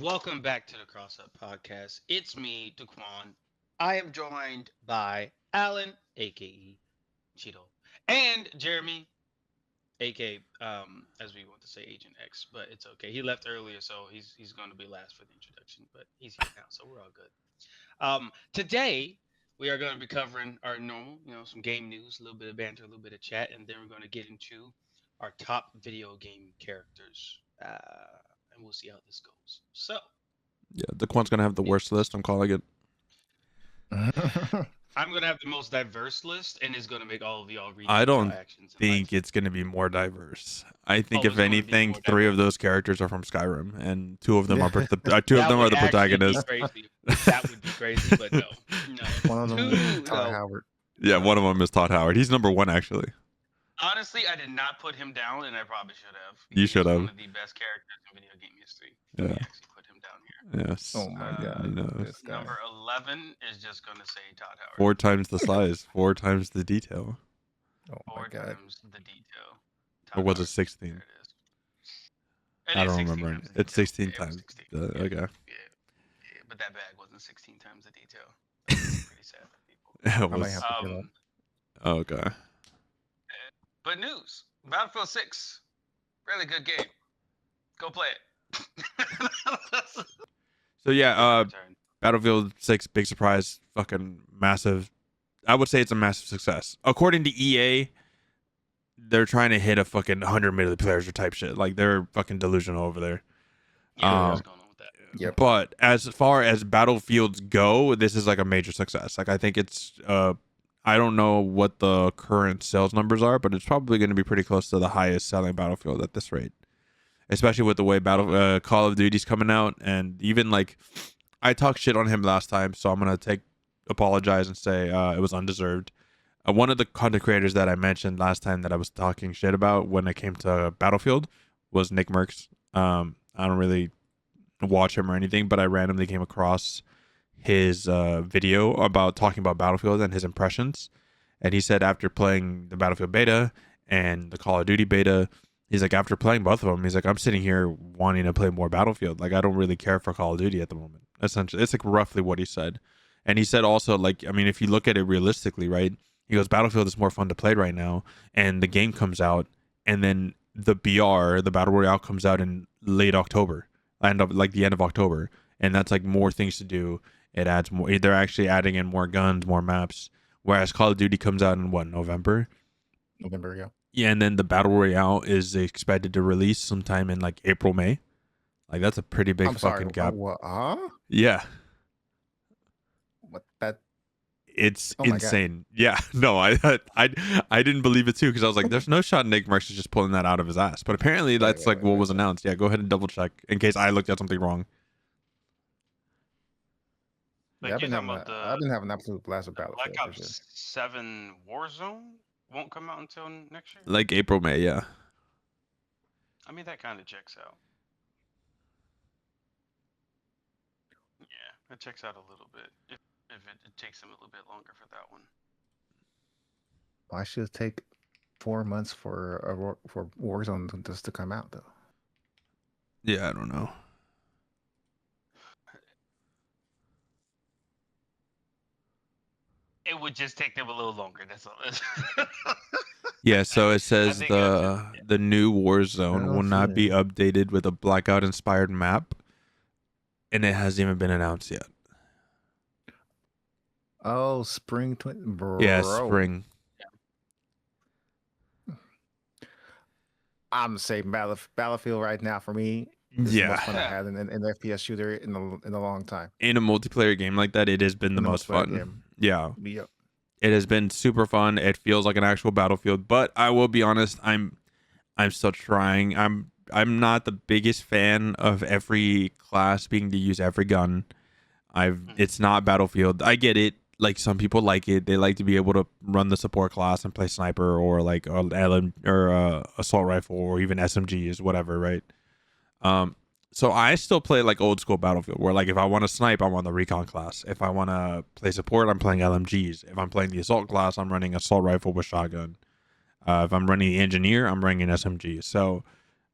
Welcome back to the Cross Up Podcast. It's me, Daquan. I am joined by Alan, aka Cheeto, and Jeremy, aka as we want to say Agent X, but it's okay. He left earlier, so he's going to be last for the introduction, but he's here now, so we're all good. Today we are going to be covering our normal, some game news, a little bit of banter, a little bit of chat, and then we're going to get into our top video game characters, and we'll see how this goes. So. Yeah, Daquan's gonna have the worst list. I'm calling it. I'm gonna have the most diverse list, and it's gonna make all of y'all read. I don't actions think it's gonna be more diverse. I think Oh, if it's gonna be anything, more three of diverse. those characters are from Skyrim, and two of them are two of That them are would the actually be protagonists. crazy. That would be crazy, but no. One of them Two, is Todd no. Howard. Yeah, one of them is Todd Howard. He's number one actually. Honestly, I did not put him down, and I probably should have. You should have. One of the best characters in video game history. Yeah. We actually put him down here. Yes. Oh my god. I know. This guy. Number 11 is just gonna say Todd Howard. 4 times the size, 4 times the detail. Oh my Four god. times the detail. Or was it Howard. 16? There it is. I It is don't 16 remember. times the It's detail. 16 Yeah, it was times. 16. Yeah. Okay. Yeah, but that bag wasn't 16 times the detail. That's pretty sad for people. It I might was, have to get up. okay. But news, Battlefield 6, really good game. Go play it. So yeah, Turn. Battlefield 6, big surprise, fucking massive. I would say it's a massive success. According to EA, they're trying to hit a fucking 100 million players or type shit. Like, they're fucking delusional over there. Yeah, what's going on with that? Yep. But as far as Battlefields go, this is like a major success. Like, I think it's, I don't know what the current sales numbers are, but it's probably going to be pretty close to the highest selling Battlefield at this rate. Especially with the way Call of Duty's coming out, and even like I talked shit on him last time, so I'm gonna apologize and say it was undeserved. One of the content creators that I mentioned last time that I was talking shit about when it came to Battlefield was Nick Merckx. I don't really watch him or anything, but I randomly came across his video about talking about Battlefield and his impressions, and he said after playing the Battlefield beta and the Call of Duty beta. He's like, after playing both of them, he's like, I'm sitting here wanting to play more Battlefield. Like, I don't really care for Call of Duty at the moment. Essentially, it's like roughly what he said. And he said also, like, I mean, if you look at it realistically, right? He goes, Battlefield is more fun to play right now. And the game comes out, and then the BR, the Battle Royale, comes out in late October, the end of October. And that's like more things to do. It adds more. They're actually adding in more guns, more maps. Whereas Call of Duty comes out in what, November? November, yeah. Yeah, and then the Battle Royale is expected to release sometime in like April, May. Like, that's a pretty big I'm fucking sorry. gap. What? Yeah, What that? it's Oh my God. insane. Yeah, no, I didn't believe it too because I was like, there's no shot Nick Merckx is just pulling that out of his ass. But apparently that's like what was announced. Yeah, go ahead and double check in case I looked at something wrong. Yeah, I've been having absolute blast with Black Battlefield. for Ops sure. 7 Warzone won't come out until next year. Like April, May, yeah. I mean, that kind of checks out. Yeah, that checks out a little bit. If it takes them a little bit longer for that one. Why should it take 4 months for Warzone just to come out though? Yeah, I don't know. It would just take them a little longer. That's all. Yeah, so it says think the new Warzone don't will not see be updated with a blackout inspired map, and it hasn't even been announced yet. Oh, spring 20. Bro. Yeah, spring. I'm saying Battlefield right now for me. Is the most fun I Yeah. had in an FPS shooter in a long time. In a multiplayer game like that, it has been the In a most multiplayer fun. game. Yeah. Yep. It has been super fun. It feels like an actual Battlefield, but I will be honest, I'm still trying. I'm not the biggest fan of every class being to use every gun. It's not Battlefield. I get it. Like, some people like it. They like to be able to run the support class and play sniper or like LM or assault rifle or even SMGs, whatever, right? So I still play like old school Battlefield where, like, if I want to snipe, I'm on the recon class. If I want to play support, I'm playing LMGs. If I'm playing the assault class, I'm running assault rifle with shotgun. If I'm running the engineer, I'm running an SMG. So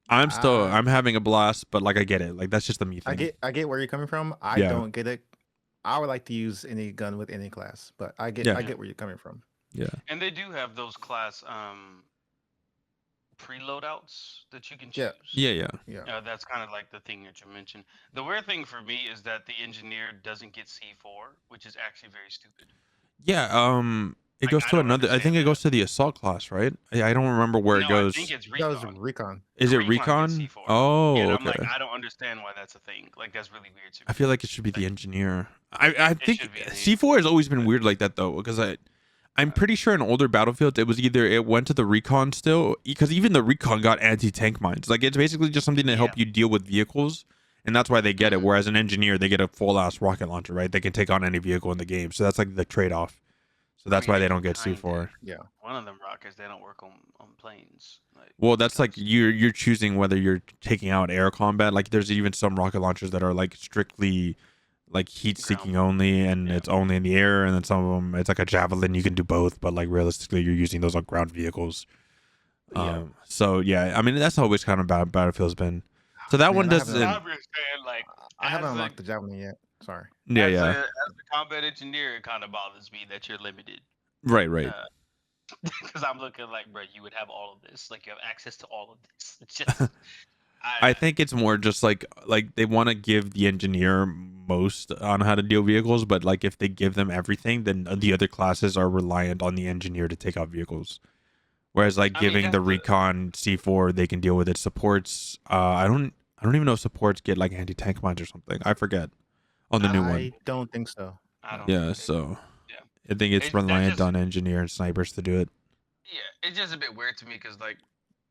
I'm having a blast, but like I get it. Like that's just the me thing. I get where you're coming from. I Yeah. don't get it. I would like to use any gun with any class, but I Yeah. get where you're coming from. Yeah. And they do have those class preloadouts that you can Yeah. choose. Yeah. Yeah. That's kind of like the thing that you mentioned. The weird thing for me is that the engineer doesn't get C4, which is actually very stupid. Yeah. It Like, goes I to don't another. I think understand it goes that. to the assault class, right? I don't remember where it No, I goes. think it's That was recon. recon. Is The it recon gets recon? C4. Oh, Yeah, and I'm okay. like, I don't understand why that's a thing. Like, that's really weird to me. I feel like it should be the Like, engineer. I it think should be the C4 has always been but- weird like that though, because I'm pretty sure in older battlefields it was either it went to the recon still, because even the recon got anti-tank mines. Like it's basically just something to help you deal with vehicles, and that's why they get it. Mhm. Whereas an engineer, they get a full ass rocket launcher, right? They can take on any vehicle in the game. So that's like the trade off. So that's why they don't get Kinda. C4. Yeah. One of them rockets, they don't work on planes. Like, Well, that's like because- you're choosing whether you're taking out air combat. Like there's even some rocket launchers that are like strictly like heat seeking Ground. only, and Yeah. it's only in the air. And then some of them, it's like a javelin. You can do both, but like realistically, you're using those on ground vehicles. Yeah. So yeah, I mean that's always kind of Battlefield's been. So that Man, one I haven't- doesn't. I'm just saying, like, I haven't as a- unlocked the javelin yet. Sorry. Yeah, as yeah. as a combat engineer, it kind of bothers me that you're limited. Right, right. Because I'm looking like, bro, you would have all of this. Like, you have access to all of this. It's just, I think it's more just like they want to give the engineer most on how to deal vehicles, but like if they give them everything, then the other classes are reliant on the engineer to take out vehicles. Whereas like I mean, giving the that's recon C4, they can deal with it. Supports, I don't even know if supports get like anti-tank mines or something. I forget on the new one. I don't think so. I don't. Yeah, think so Yeah. I think it's That reliant just- on engineer and snipers to do it. Yeah, it's just a bit weird to me because, like,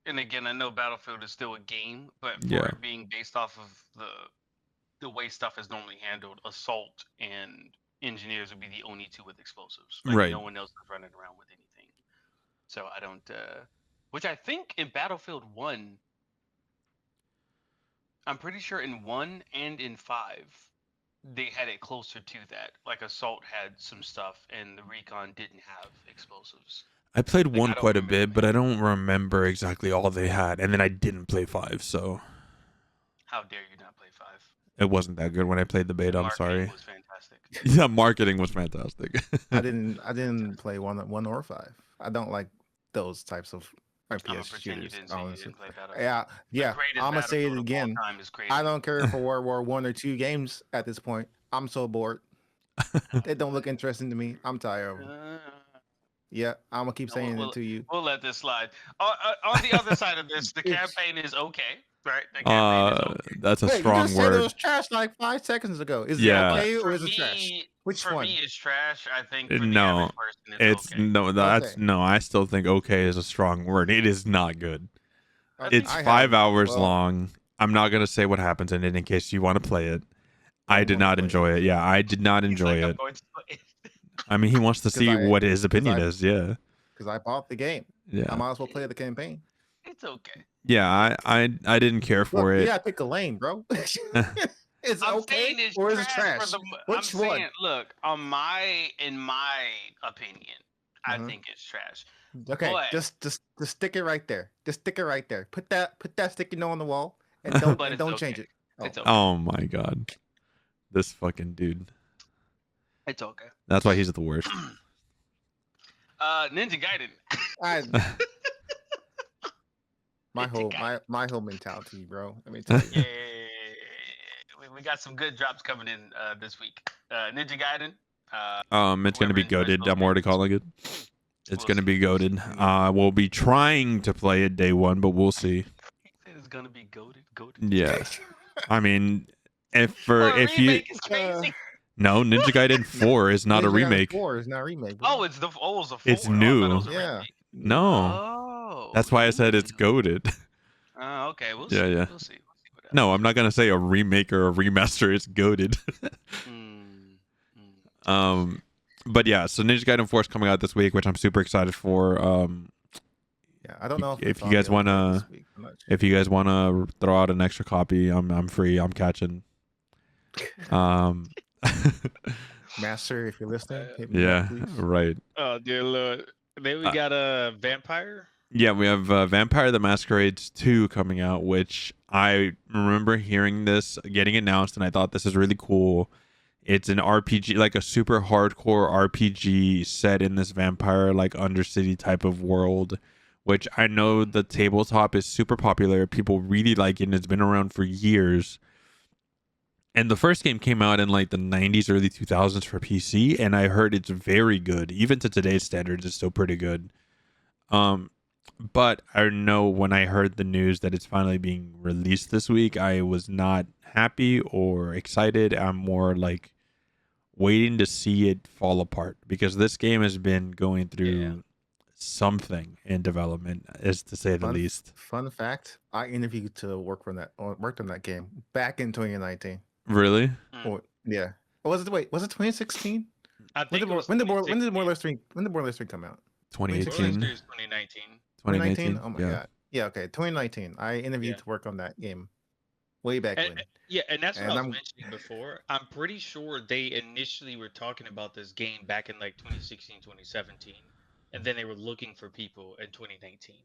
and again, I know Battlefield is still a game, but for Yeah. it being based off of the way stuff is normally handled, assault and engineers would be the only two with explosives. Like, Right. no one else is running around with anything. So I don't. Which I think in Battlefield 1, I'm pretty sure in 1 and in 5, they had it closer to that. Like, assault had some stuff, and the recon didn't have explosives. I played Like, I one don't quite a remember bit, but I don't remember exactly all they had. And then I didn't play 5, so How dare you not play 5? it wasn't that good when I played the beta. I'm Marketing sorry. was fantastic. Yeah, marketing was fantastic. I didn't play one or 5. I don't like those types of I'm gonna FPS pretend you shooters. didn't say you Honestly. didn't play Battlefield. Yeah, The yeah. greatest I'm gonna say it Battlefield of all again. time is crazy. I don't care for World War 1 or 2 games at this point. I'm so bored. They don't look interesting to me. I'm tired of them. Yeah, I'm gonna keep saying it to you. We'll let this slide. On the other side of this, the campaign is okay, right? The campaign is okay. That's a Wait, you strong just said it word. was trash like 5 seconds ago. Is Yeah. it okay For or is it trash? Which for one? me, it's trash. I think for the No, average person, It's okay. no, that's Okay. no. I still think okay is a strong word. It is not good. Okay, It's I 5 have- hours well, long. I'm not gonna say what happens in it in case you want to play it. I don't did wanna not play enjoy it. Yeah, I did not He's enjoy like, I'm it. going to play it. I mean, he wants to see what his opinion is. Yeah, Because I bought the game. I yeah, might as well play the campaign. It's okay. yeah. I didn't care for Look, it. you gotta pick a lane, bro. Is it I'm okay saying it's or is it trash. trash? For the, Which I'm one? saying, look, in my opinion, I Mhm. think it's trash. Okay, But- just stick it right there. Just stick it right there. Put that sticky note on the wall and don't But it's don't change okay. it. Oh. It's okay. Oh my god, this fucking dude. It's okay. That's why he's the worst. Ninja Gaiden. I, my It's a whole guy. my whole mentality, bro. Let me tell you. Yeah, we got some good drops coming in this week. Ninja Gaiden. It's gonna whoever be enjoys goaded. those I'm already games. calling it. It's We'll gonna see. be goaded. We'll be trying to play it day one, but we'll see. It's gonna be goaded. Yeah, I mean, if Remake you is crazy. no, Ninja Gaiden 4 is not a Ninja Gaiden remake. 4 is not a remake. Bro. Oh, it's the was a 4. It's Oh, I thought new. it was a Yeah. remake. No, Oh. that's why I said it's goaded. Okay, we'll Yeah, see. yeah. We'll see. We'll see what No, I'm not gonna say a remake or a remaster. It's goaded. happens. But yeah, so Ninja Gaiden 4 is coming out this week, which I'm super excited for. Yeah, I don't know if it's you on guys the other wanna- this week. I'm not sure. If you guys want to throw out an extra copy, I'm free. I'm catching. Master, if you're listening, hit me up, Yeah, please. right. Oh dear lord. Then we Uh, got a vampire. Yeah, we have Vampire the Masquerades 2 coming out, which I remember hearing this getting announced, and I thought this is really cool. It's an RPG, like a super hardcore RPG set in this vampire, like Undercity type of world, which I know the tabletop is super popular. People really like it, and it's been around for years. And the first game came out in like the 90s, early 2000s for PC, and I heard it's very good. Even to today's standards, it's still pretty good. Um, but I know when I heard the news that it's finally being released this week, I was not happy or excited. I'm more like waiting to see it fall apart because this game has been going Yeah. through something in development, is to say the least. Fun fact: I interviewed to work on that, or worked on that game back in 2019. Really? Or yeah, or was it? Wait, was it 2016? I think it was When did 2016. Borderlands 3 come out? 2018? 2016 is 2019. 2019? 2019? Oh my Yeah. god. Yeah, okay. 2019. I interviewed Yeah. to work on that game way back when. And that's what And I was I'm mentioning before. I'm pretty sure they initially were talking about this game back in like 2016, 2017, and then they were looking for people in 2019.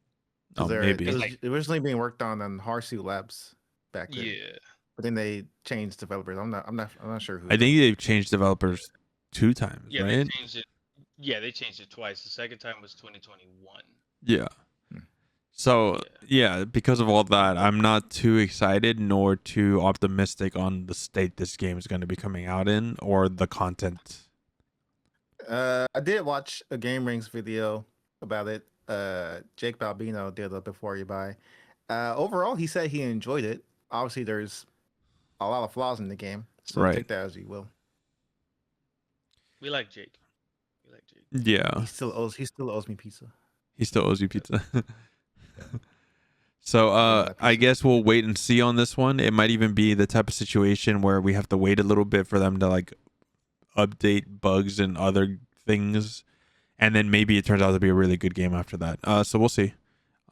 Oh, it maybe. was Like, originally being worked on Harsu Labs back then. yeah. But then they changed developers. I'm not sure who. I think they've changed developers 2 times, Yeah, they right? changed it. Yeah, they changed it twice. The second time was 2021. Yeah. Hmm. So, yeah, because of all that, I'm not too excited nor too optimistic on the state this game is going to be coming out in or the content. I did watch a Game Rings video about it. Jake Balbino did a Before You Buy. Overall, he said he enjoyed it. Obviously, there's a lot of flaws in the game, so Right. take that as you will. We like Jake. Yeah. He still owes me pizza. He still owes you pizza. So that I pizza. guess we'll wait and see on this one. It might even be the type of situation where we have to wait a little bit for them to like update bugs and other things, and then maybe it turns out to be a really good game after that. So we'll see.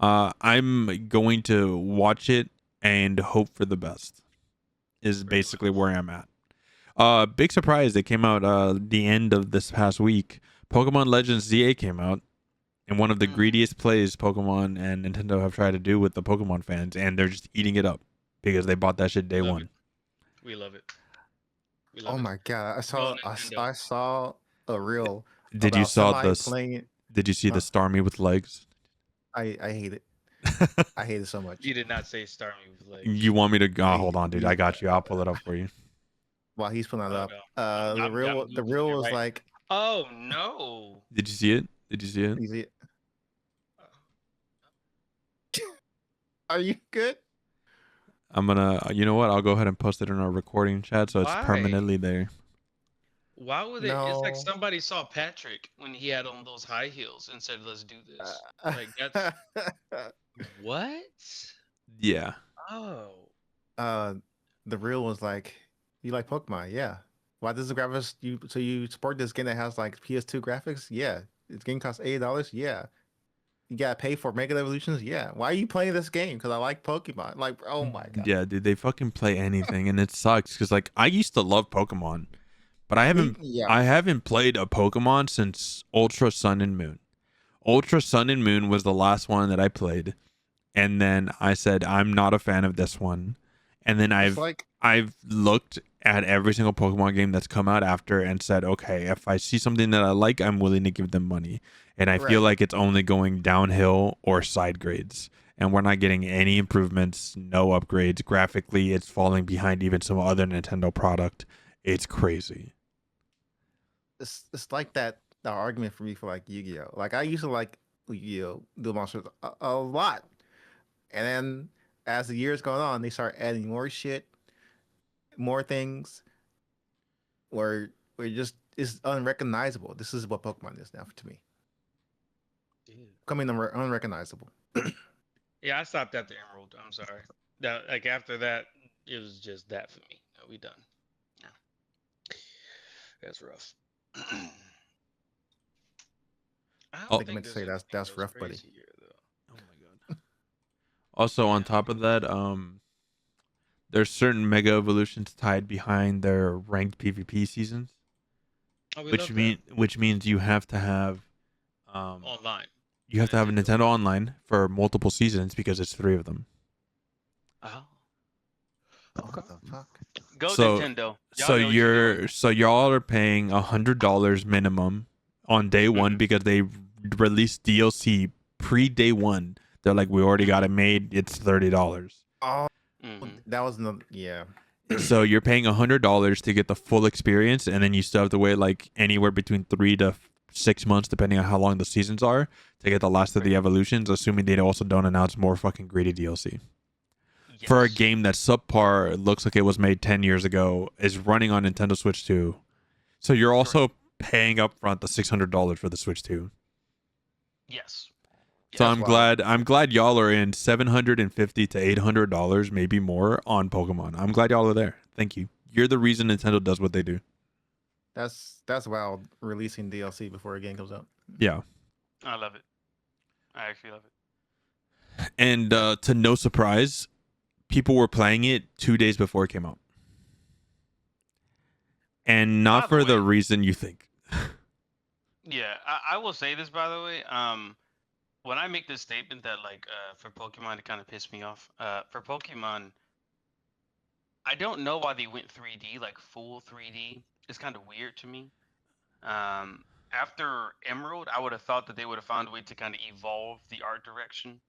I'm going to watch it and hope for the best. Is basically where I'm at. Big surprise! It came out the end of this past week. Pokemon Legends ZA came out. And one of the greediest plays Pokemon and Nintendo have tried to do with the Pokemon fans, and they're just eating it up because they bought that shit day one. We love it. Oh my god! I saw a reel. Did you saw playing? Did you see the Starmie with legs? I hate it. I hate it so much. You did not say Starmie with legs. You want me to go? Hold on, dude. I got you. I'll pull it up for you. While he's pulling it up, no. the reel was like. Oh no! Did you see it? Did you see it? You see it? Are you good? I'm gonna. You know what? I'll go ahead and post it in our recording chat so it's permanently there. Why would it? It's like somebody saw Patrick when he had on those high heels and said, "Let's do this." Like that's what? Yeah. Oh. The reel was like, you like Pokemon? Yeah. Why does the graphics you support this game that has like PS2 graphics? Yeah. This game costs $80. Yeah. You gotta pay for Mega Evolutions? Yeah. Why are you playing this game? Because I like Pokemon. Like, oh my god. Yeah, dude, they fucking play anything, and it sucks because like I used to love Pokemon, but I haven't played a Pokemon since Ultra Sun and Moon. Ultra Sun and Moon was the last one that I played, and then I said I'm not a fan of this one, and then I've looked at every single Pokemon game that's come out after and said, okay, if I see something that I like, I'm willing to give them money. And I feel like it's only going downhill or side grades. And we're not getting any improvements, no upgrades. Graphically, it's falling behind even some other Nintendo product. It's crazy. It's like that argument for me for like Yu-Gi-Oh! Like I used to like Yu-Gi-Oh! Duel Monsters a lot. And then as the years gone on, they start adding more shit, more things where just it's unrecognizable. This is what Pokemon is now to me. Becoming unrecognizable. Yeah, I stopped at the Emerald. I'm sorry. That like after that, it was just that for me. No, we done. Yeah. That's rough. I think I meant to say that's rough, buddy. Here, oh my god. Also, on top of that, there's certain Mega Evolutions tied behind their ranked PvP seasons, which means you have to have online. You have to have a Nintendo Online for multiple seasons because it's 3 of them. Oh. What the fuck? Go So Nintendo. Y'all so know what you're doing. y'all are paying $100 minimum on day one because they released DLC pre-day one. They're like, we already got it made. It's $30. Oh, Mhm. that was no. Yeah. So you're paying $100 to get the full experience, and then you still have to wait like anywhere between 3 to 6 months, depending on how long the seasons are, to get the last of the evolutions. Assuming they also don't announce more fucking greedy DLC for a Yes. game that subpar looks like it was made 10 years ago, is running on Nintendo Switch 2. So you're also paying up front the $600 for the Switch 2. Yes. So That's I'm glad y'all are in $750 to $800, maybe more, on Pokemon. I'm glad y'all are there. Thank you. You're the reason Nintendo does what they do. That's wild. Releasing DLC before a game comes out. Yeah. I love it. I actually love it. And to no surprise, people were playing it 2 days before it came out. And not By the for the way- reason you think. Yeah, I will say this, by the way. When I make this statement that like for Pokemon it kind of pissed me off. For Pokemon, I don't know why they went 3D, like full 3D. It's kind of weird to me. After Emerald, I would have thought that they would have found a way to kind of evolve the art direction.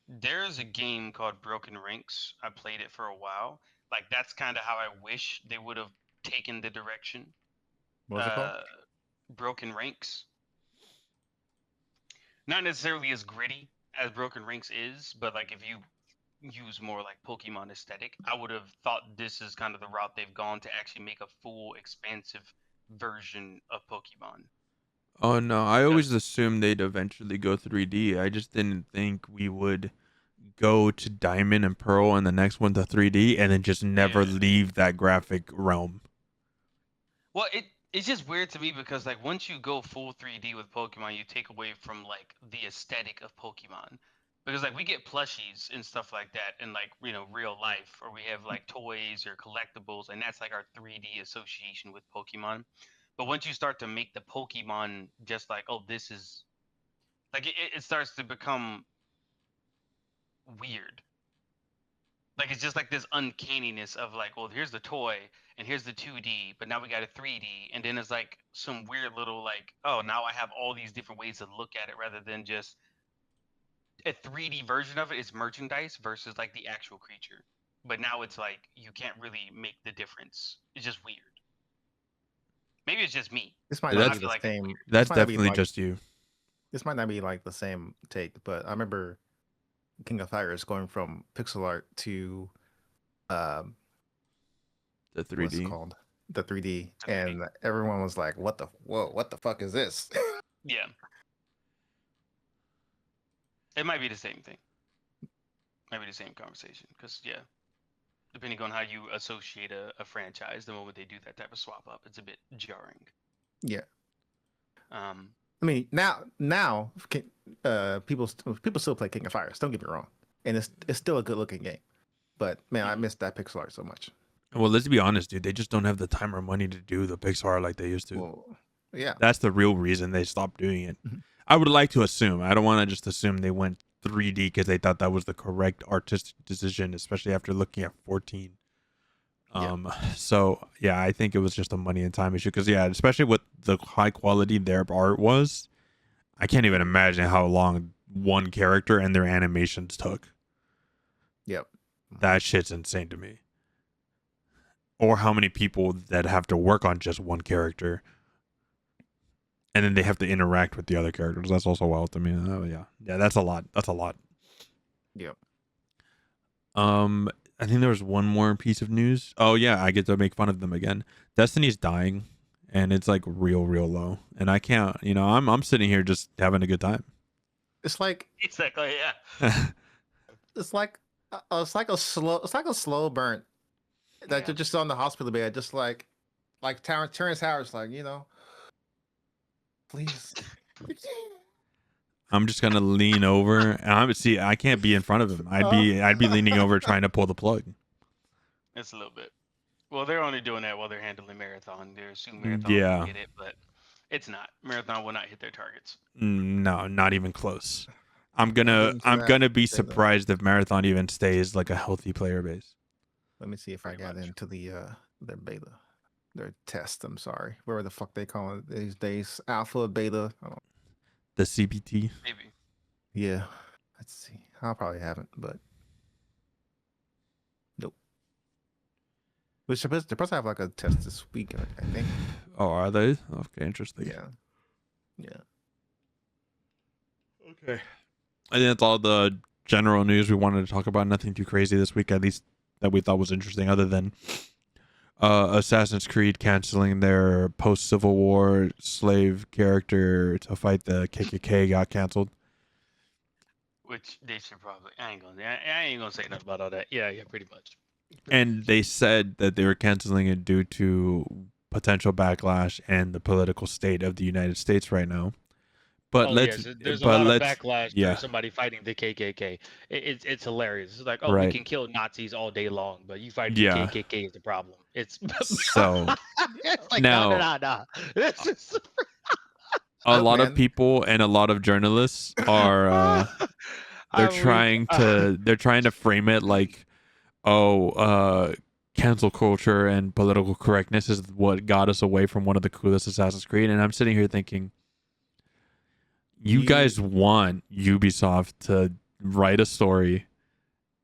There's a game called Broken Ranks. I played it for a while. Like that's kind of how I wish they would have taken the direction. What was it called? Broken Ranks. Not necessarily as gritty as Broken Ranks is, but like if you use more like Pokemon aesthetic, I would have thought this is kind of the route they've gone to actually make a full expansive version of Pokemon. Oh no, I always assumed they'd eventually go 3D. I just didn't think we would go to Diamond and Pearl and the next one to 3D and then just never Yeah. leave that graphic realm. Well, it's just weird to me because like once you go full 3D with Pokemon, you take away from like the aesthetic of Pokemon. Because like we get plushies and stuff like that in like real life, or we have like toys or collectibles, and that's like our 3D association with Pokemon. But once you start to make the Pokemon just like, oh, this is like it starts to become weird. Like it's just like this uncanniness of like, well, here's the toy and here's the 2D, but now we got a 3D, and then it's like some weird little like, oh, now I have all these different ways to look at it rather than just a 3D version of it is merchandise versus like the actual creature. But now it's like you can't really make the difference. It's just weird. Maybe it's just me. This might That's- not I be feel the like it's same. weird. That's This might not be definitely like- just you. This might not be like the same take, but I remember King of Fighters going from pixel art to um The what's it 3D. called? The 3D. The 3D. And everyone was like, what the fuck is this? Yeah. It might be the same thing. Might be the same conversation. Because, yeah, depending on how you associate a franchise, the moment they do that type of swap up, it's a bit jarring. Yeah. Um, I mean, now people still play King of Fighters. Don't get me wrong, and it's still a good looking game. But man, I miss that pixel art so much. Well, let's be honest, dude. They just don't have the time or money to do the Pixar like they used to. Well, yeah. That's the real reason they stopped doing it. Mhm. I would like to assume. I don't want to just assume they went 3D because they thought that was the correct artistic decision, especially after looking at 14. So yeah, I think it was just a money and time issue because especially with the high quality their art was, I can't even imagine how long one character and their animations took. Yep. That shit's insane to me. Or how many people that have to work on just one character, and then they have to interact with the other characters. That's also wild to me. Oh yeah, that's a lot. That's a lot. Yep. I think there was one more piece of news. Oh yeah, I get to make fun of them again. Destiny's dying, and it's like real low. And I can't. I'm sitting here just having a good time. It's like exactly, yeah. it's like a slow burn that Yeah. you're just on the hospital bed, just like Terrence Howard's like, please. I'm just gonna lean over, and I can't be in front of him. I'd be leaning over trying to pull the plug. It's a little bit. Well, they're only doing that while they're handling marathon. They're assuming marathon Yeah. will get it, but It's not. Marathon will not hit their targets. No, not even close. Let me see I'm that gonna be beta. surprised if Marathon even stays like a healthy player base. Let me see if I Pretty got much. into their beta, their test. I'm sorry, whatever the fuck they call it these days, alpha, beta. I don't, The CBT. Maybe. yeah, let's see. I'll probably haven't, but nope. Which they're supposed to have like a test this week, I think. Oh, are they? Okay, interesting. Yeah, yeah. Okay. I think that's all the general news we wanted to talk about. Nothing too crazy this week, at least that we thought was interesting, other than Assassin's Creed canceling their post Civil War slave character to fight the KKK got canceled. Which they should probably. I ain't gonna say nothing about all that. Yeah, pretty much. And they said that they were canceling it due to potential backlash and the political state of the United States right now. But There's a lot of let's backlash yeah, for somebody fighting the KKK. It's hilarious. It's like, oh, we right. can kill Nazis all day long, but you fighting the Yeah. KKK is the problem. It's So it's like now no. This is a Look, lot of man. people and a lot of journalists are they're I'm weak. trying to frame it like, oh, cancel culture and political correctness is what got us away from one of the coolest Assassin's Creed. And I'm sitting here thinking, you guys want Ubisoft to write a story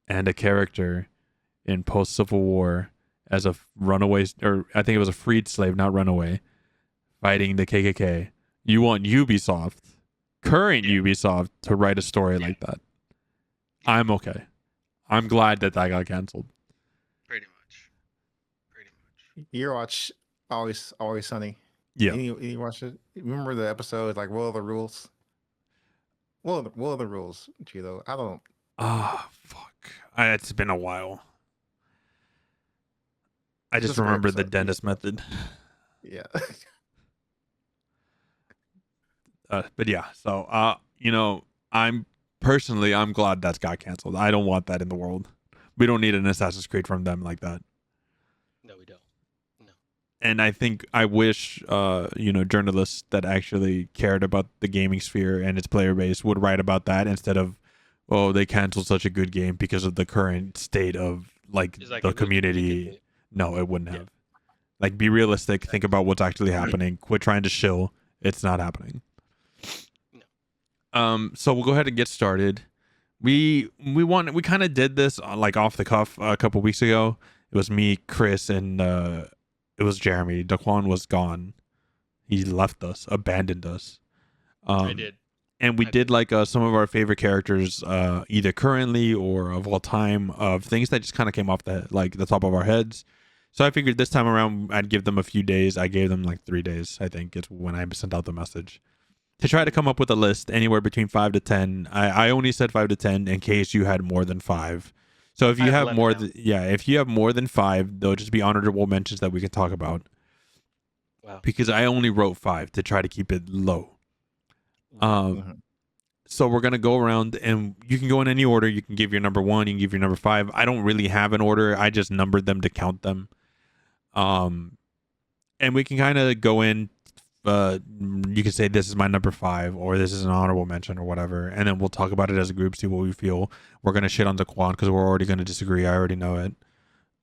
and a character in post Civil War as a runaway, or I think it was a freed slave, not runaway, fighting the KKK. You want Ubisoft, current Ubisoft, to write a story like that. I'm okay. I'm glad that got canceled. Pretty much. You ever watch Always Sunny? Yeah. You watch it? Remember the episode like what are the rules? What are the rules, Cheeto? I don't. Ah, fuck. It's been a while. I just Just for remember the episode, dentist method. Yeah. But yeah, so I'm glad that's got canceled. I don't want that in the world. We don't need an Assassin's Creed from them like that. No, we don't. No. And I think I wish journalists that actually cared about the gaming sphere and its player base would write about that instead of, oh, they canceled such a good game because of the current state of the community. No, it wouldn't have. Like, be realistic, think about what's actually happening, quit trying to shill. It's not happening. So we'll go ahead and get started. We kind of did this like off the cuff a couple weeks ago. It was me, Chris, and it was Jeremy. Daquan was gone. He left us, abandoned us. I did. And we did like some of our favorite characters, either currently or of all time, of things that just kind of came off the top of our heads. So I figured this time around I'd give them a few days. I gave them like 3 days. I think it's when I sent out the message to try to come up with a list anywhere between 5 to 10. I only said 5 to 10 in case you had more than 5. So if you have more if you have more than 5, they'll just be honorable mentions that we can talk about. Wow. Because I only wrote 5 to try to keep it low. So we're gonna go around and you can go in any order. You can give your number 1, you can give your number 5. I don't really have an order. I just numbered them to count them. And we can kind of go in. You can say this is my number 5 or this is an honorable mention or whatever, and then we'll talk about it as a group, see what we feel. We're gonna shit on Daquan because we're already gonna disagree. I already know it.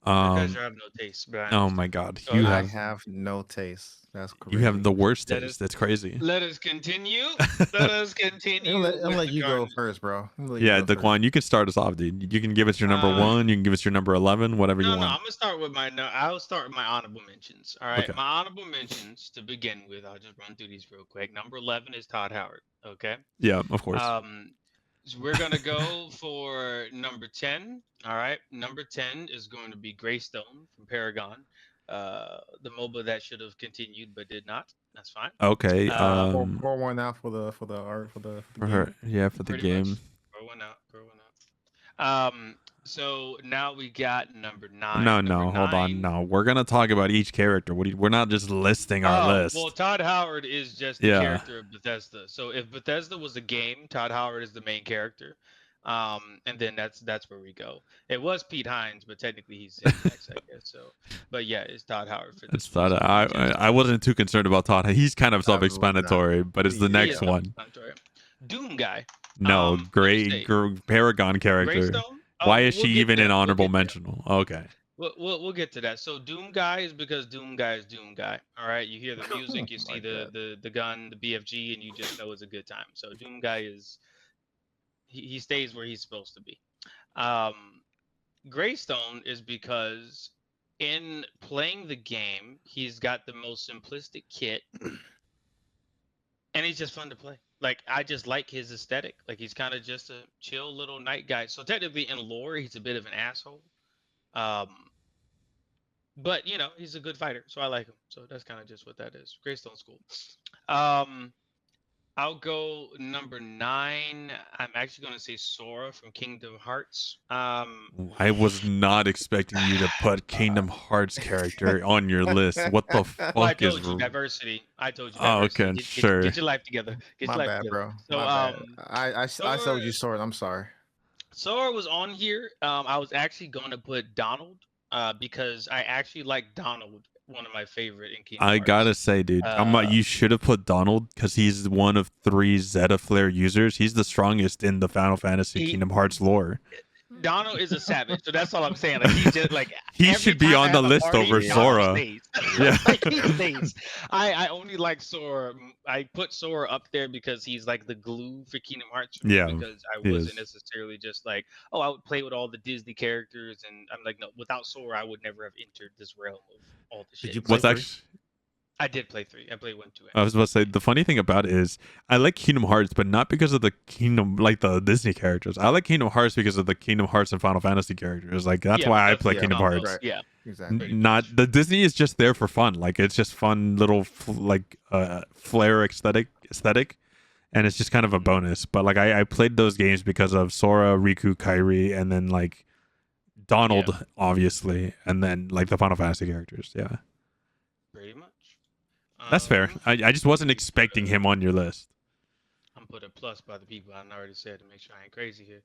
You guys have no taste. Oh my god, I have no taste. That's crazy. You have the worst taste. That's crazy. Let us continue. Let us continue. I'll let you go first, bro. Yeah, Daquan, you can start us off, dude. You can give us your number 1. You can give us your number 11. Whatever you want. No, I'm gonna start with I'll start with my honorable mentions. All right, Okay. my honorable mentions to begin with. I'll just run through these real quick. Number 11 is Todd Howard. Okay. Yeah, of course. So we're gonna go for number 10. All right, number 10 is going to be Greystone from Paragon. The MOBA that should have continued but did not. That's fine. Okay. Pour one out for the art for the for game. her, yeah, for the Pretty game. much. Pour one out. So now we got number 9. No, hold on. No, we're gonna talk about each character. We're not just listing our list. Well, Todd Howard is just the character of Bethesda. So if Bethesda was a game, Todd Howard is the main character. And then that's where we go. It was Pete Hines, but technically he's in next, I guess. So, but yeah, it's Todd Howard for It's this one. Todd. So I wasn't too concerned about Todd. He's kind of Absolutely not. self-explanatory, but it's the Yeah. he is next one. self-explanatory. Doom guy. No, Let me great say, Paragon character. Greystone. Why Oh, is she we'll get even there. an We'll honorable get there. mention? Okay. We'll get to that. So Doom guy is because Doom guy is Doom guy. All right, you hear the music, you Oh see my the God. the the gun, the BFG, and you just know it's a good time. So Doom guy is he stays where he's supposed to be. Um, Greystone is because in playing the game, he's got the most simplistic kit, and he's just fun to play. Like I just like his aesthetic. Like he's kind of just a chill little night guy. So technically in lore, he's a bit of an asshole. Um, but you know he's a good fighter, so I like him. So that's kind of just what that is. Greystone's cool. Um, I'll go number 9. I'm actually gonna say Sora from Kingdom Hearts. I was not expecting you to put Kingdom Hearts character on your list. What the Well, I fuck is? told you diversity. I told you Oh, diversity. okay, sure. Get your life together. Get My your life bad, together. bro. So My bad. I Sora, sold you sword. I'm sorry. Sora was on here. I was actually gonna put Donald, because I actually like Donald, one of my favorite in Kingdom I Hearts. gotta say, dude, Uh, you should have put Donald because he's one of 3 Zeta Flare users. He's the strongest in the Final Fantasy he Kingdom Hearts lore. Donald is a savage, so that's all I'm saying. Like he's just like He every should be time I on the have a list party, over Yeah. Donald Sora. stays. Yeah. Like he stays. I only like Sora. I put Sora up there because he's like the glue for Kingdom Hearts for me. Yeah, Because I he wasn't is. necessarily just like, oh, I would play with all the Disney characters, and I'm like, no, without Sora, I would never have entered this realm of all the Did shit. you play What's So 3? actually I did play 3. I played 1, 2, and I was about to say the funny thing about it is I like Kingdom Hearts, but not because of the Kingdom like the Disney characters. I like Kingdom Hearts because of the Kingdom Hearts and Final Fantasy characters. Like that's yeah, why I because play of the Yeah. Kingdom combo. Hearts. Right. Yeah, Exactly. pretty Not much. the Disney is just there for fun. Like it's just fun little flair aesthetic, and it's just kind of a bonus. But like I played those games because of Sora, Riku, Kairi, and then like Donald, Yeah, obviously, and then like the Final Fantasy characters. Yeah, pretty much. that's fair. I just wasn't Let me put expecting him on your list. I'm put a plus by the people I already said to make sure I ain't crazy here.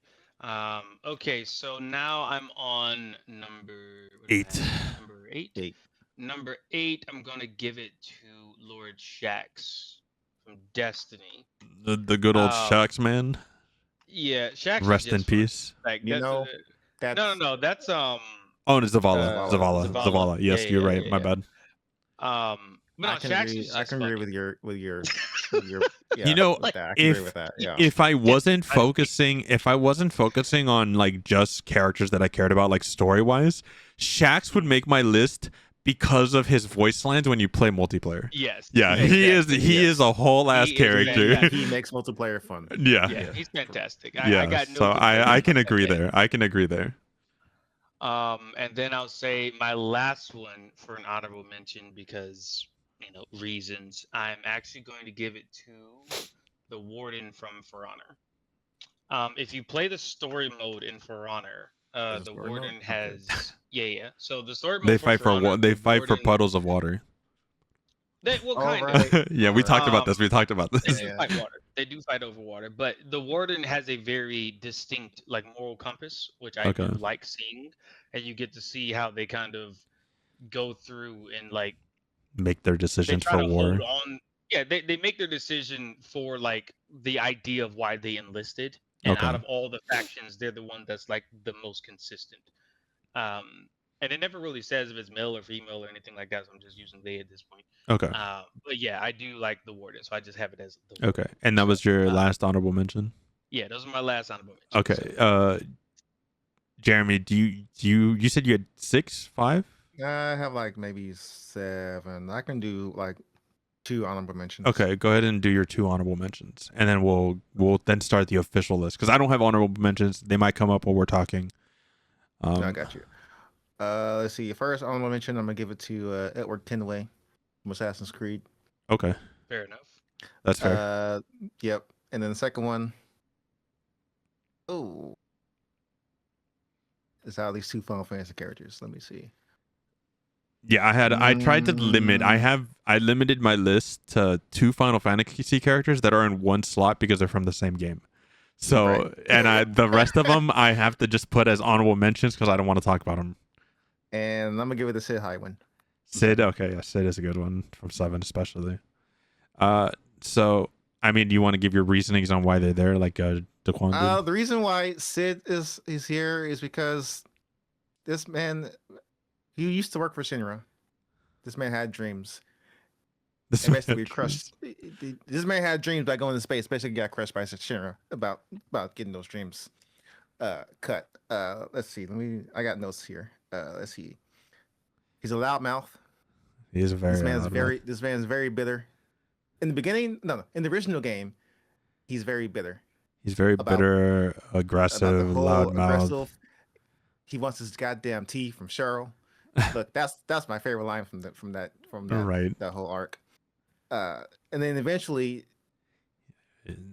Okay, so now I'm on number what am I 8. at? Number 8. 8. Number 8, I'm gonna give it to Lord Shax from Destiny. The good old Um, Shucks man. yeah, Shax is Rest in just fun. peace. Like You know, no, that's that's Oh, and it's Zavala. Zavala. Zavala. Yeah, Yes, you're yeah, right. yeah, My yeah. bad. But no, I can Shax agree. is I just can agree funny. with your You yeah, know, with that. I can agree if with that. Yeah. if I wasn't I- focusing, on like just characters that I cared about, like story wise, Shax would make my list because of his voice lines when you play multiplayer. Yes. Yeah, exactly. he Yes. is a whole ass He is character. fantastic. He makes multiplayer fun. Yeah. Yeah, Yeah. he's fantastic. Yeah. I got no So complaints I can about that agree man. there. I can agree there. And then I'll say my last one for an honorable mention because reasons. I'm actually going to give it to the Warden from For Honor. If you play the story mode in For Honor, There's a the story mode? Warden Okay. has yeah. So the story They mode for fight For Honor, they the fight for Warden, puddles of water. well, All kind of. right. Yeah, All we right. talked about this. Um, We talked about They this. do Yeah. fight water. They do fight over water, but the Warden has a very distinct like moral compass, which I do Okay. like seeing, and you get to see how they kind of go through and like Make their they decisions try for to hold war. on. Yeah, they make their decision for like the idea of why they enlisted, and Okay. out of all the factions, they're the one that's like the most consistent. Um, and it never really says if it's male or female or anything like that. So I'm just using they at this point. Okay. But yeah, I do like the Warden, so I just have it as the Warden. Okay. And that So, was your last honorable mention? yeah, those are my last honorable mentions. Okay. So, Jeremy, you said you had 6, 5? I have like maybe 7. I can do like 2 honorable mentions. Okay, go ahead and do your 2 honorable mentions, and then we'll then start the official list because I don't have honorable mentions. They might come up while we're talking. I got you. Let's see. First honorable mention, I'm gonna give it to Edward Kenway from Assassin's Creed. Okay, fair enough. that's fair. Yep. And then the second one, oh, it's out of these 2 Final Fantasy characters. Let me see. Yeah, I tried to limit. Mm. I limited my list to 2 Final Fantasy characters that are in one slot because they're from the same game. So, and the rest of them I have to just put as honorable mentions because I don't want to talk about them. And I'm gonna give it a Sid Highwind. Sid, okay, yeah, Sid is a good one from 7, especially. So I mean, do you want to give your reasonings on why they're there, like Daquan did? The reason why Sid is here is because this man, he used to work for Shinra. This man had dreams. This And basically crushed. This man had dreams about going to space. Basically, got crushed by Shinra about getting those dreams cut. Let's see. I got notes here. Let's see. He's a loudmouth. He is very. This man's very bitter. In the beginning, in the original game, he's very bitter. He's very bitter, aggressive, loudmouth. He wants his goddamn tea from Cheryl. Look, that's my favorite line from that right. that whole arc. And then eventually,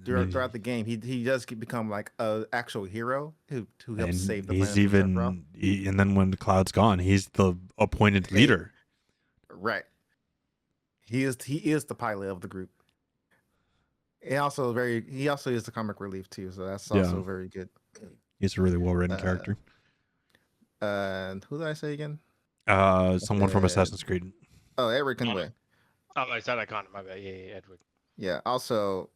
throughout the game, he does become like an actual hero who helps save the planet. And then when Cloud's gone, he's the appointed leader. Right. He is the pilot of the group. He also is the comic relief too, so that's also very good. He's a really well written character. Who did I say again? Someone from Assassin's Creed. Oh, Edward Kenway. Oh, I said Icon. My bad. Yeah, Edward. Yeah. Also,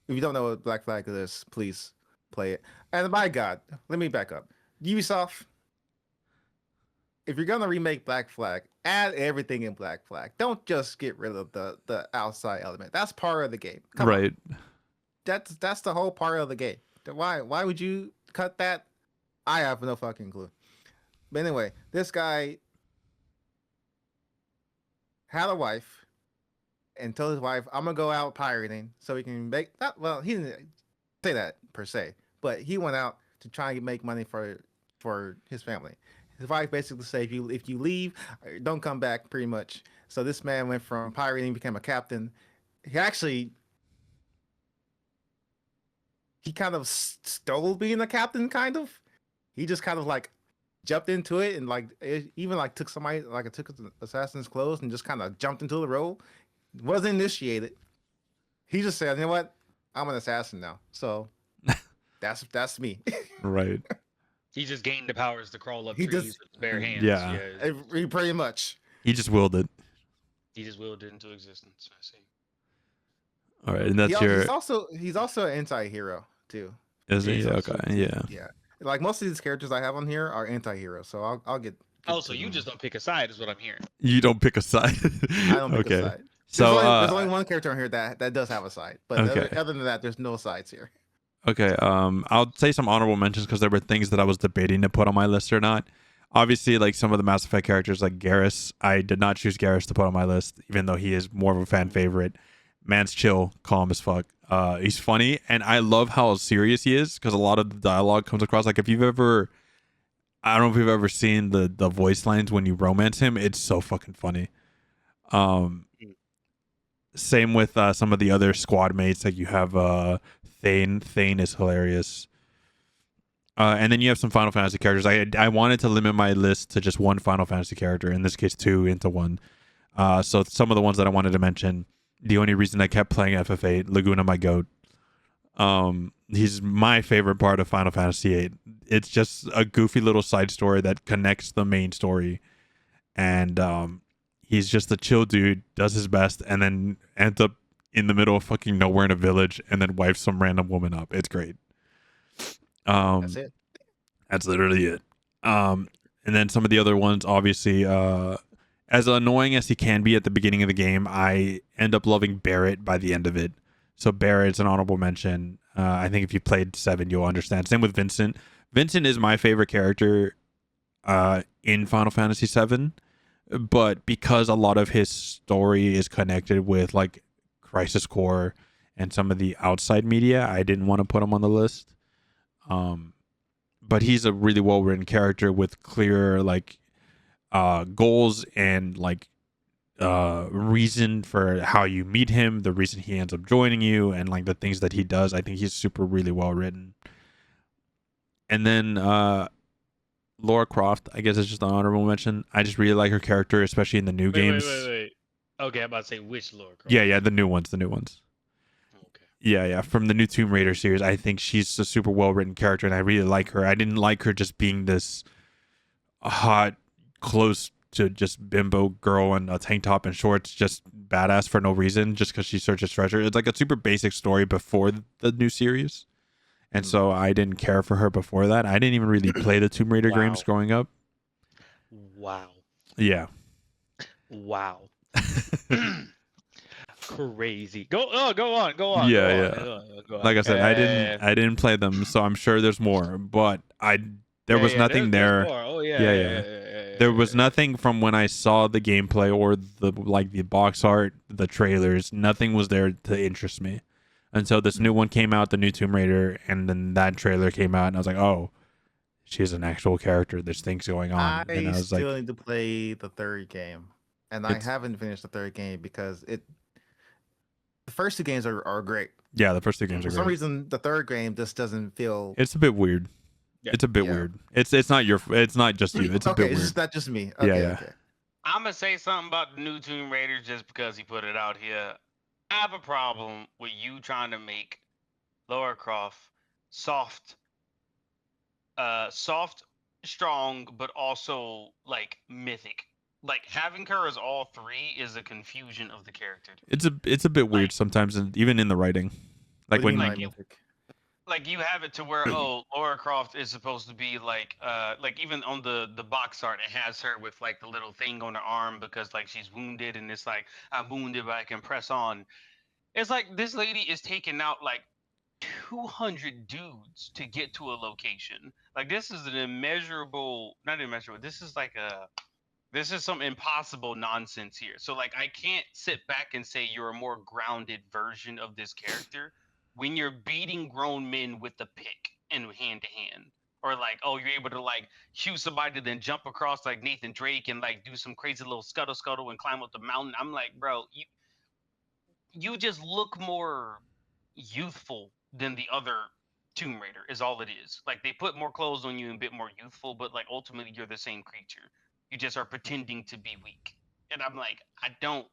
if you don't know what Black Flag is, please play it. And my God, let me back up. Ubisoft, if you're gonna remake Black Flag, add everything in Black Flag. Don't just get rid of the outside element. That's part of the game. Come on. That's the whole part of the game. Why would you cut that? I have no fucking clue. But anyway, this guy had a wife and told his wife, I'm gonna go out pirating so he can make that. Well, he didn't say that per se, but he went out to try and make money for his family. His wife basically said, if you leave, don't come back, pretty much. So this man went from pirating, became a captain. He kind of stole being a captain, kind of. He just kind of like jumped into it and took assassin's clothes and just kind of jumped into the role. Wasn't initiated. He just said, you know what? I'm an assassin now. So that's me. Right. He just gained the powers to crawl up trees with his bare hands. Yeah. He pretty much. He just willed it. He just willed it into existence. I see. All right, and that's he's also an anti-hero too. Is he? Okay. Yeah. Yeah. Like most of these characters I have on here are anti-heroes, so I'll get. Oh, so you just don't pick a side, is what I'm hearing. You don't pick a side. I don't pick a side. So there's only one character on here that does have a side, but other than that, there's no sides here. Okay. I'll say some honorable mentions because there were things that I was debating to put on my list or not. Obviously, like some of the Mass Effect characters, like Garrus, I did not choose Garrus to put on my list, even though he is more of a fan favorite. Man's chill, calm as fuck. He's funny, and I love how serious he is because a lot of the dialogue comes across like if you've ever, I don't know if you've ever seen the voice lines when you romance him. It's so fucking funny. Same with some of the other squad mates. Like you have Thane. Thane is hilarious. And then you have some Final Fantasy characters. I wanted to limit my list to just one Final Fantasy character. In this case, 2 into 1. So some of the ones that I wanted to mention. The only reason I kept playing FF8, Laguna, my goat. He's my favorite part of Final Fantasy VIII. It's just a goofy little side story that connects the main story. And he's just a chill dude, does his best, and then ends up in the middle of fucking nowhere in a village and then wipes some random woman up. It's great. That's it. That's literally it. And then some of the other ones, obviously, as annoying as he can be at the beginning of the game, I end up loving Barrett by the end of it. So Barrett's an honorable mention. I think if you played 7, you'll understand. Same with Vincent. Vincent is my favorite character in Final Fantasy 7, but because a lot of his story is connected with like Crisis Core and some of the outside media, I didn't want to put him on the list. But he's a really well-written character with clear like goals and like reason for how you meet him, the reason he ends up joining you, and like the things that he does. I think he's super really well written. And then Lara Croft, I guess, is just an honorable mention. I just really like her character, especially in the new games. Wait. Okay, I'm about to say which Lara Croft. Yeah, the new ones. Okay. Yeah, from the new Tomb Raider series. I think she's a super well written character, and I really like her. I didn't like her just being this hot, close to just bimbo girl in a tank top and shorts, just badass for no reason, just because she searches treasure. It's like a super basic story before the new series, and so I didn't care for her before that. I didn't even really play the Tomb Raider games growing up. Wow. Yeah. Wow. Crazy. Go on. Yeah. Like I said, I didn't play them, so I'm sure there's more. But there was nothing there. More. Oh Yeah. There was nothing from when I saw the gameplay or the box art, the trailers. Nothing was there to interest me until this new one came out, the new Tomb Raider, and then that trailer came out, and I was like, oh, she's an actual character. There's things going on, and I was still need to play the third game, and I haven't finished the third game because the first two games are great. Yeah, the first two games are great. For some reason, the third game just doesn't feel. It's a bit weird. Yeah. It's a bit weird. It's not it's not just you. It's a bit weird. It's not just me. Okay, okay. I'm gonna say something about the new Tomb Raider just because he put it out here. I have a problem with you trying to make Lara Croft soft, strong, but also like mythic. Like having her as all three is a confusion of the character. It's a bit weird sometimes, and even in the writing, like when like you have it to where Lara Croft is supposed to be like even on the box art it has her with like the little thing on her arm because like she's wounded and it's like I'm wounded but I can press on. It's like this lady is taking out like 200 dudes to get to a location. Like this is an not immeasurable. This is some impossible nonsense here. So like I can't sit back and say you're a more grounded version of this character when you're beating grown men with the pick and hand to hand, or like, oh, you're able to like shoot somebody to then jump across like Nathan Drake and like do some crazy little scuttle and climb up the mountain. I'm like, bro, you just look more youthful than the other Tomb Raider is all it is. Like they put more clothes on you and a bit more youthful, but like ultimately you're the same creature. You just are pretending to be weak. And I'm like, I don't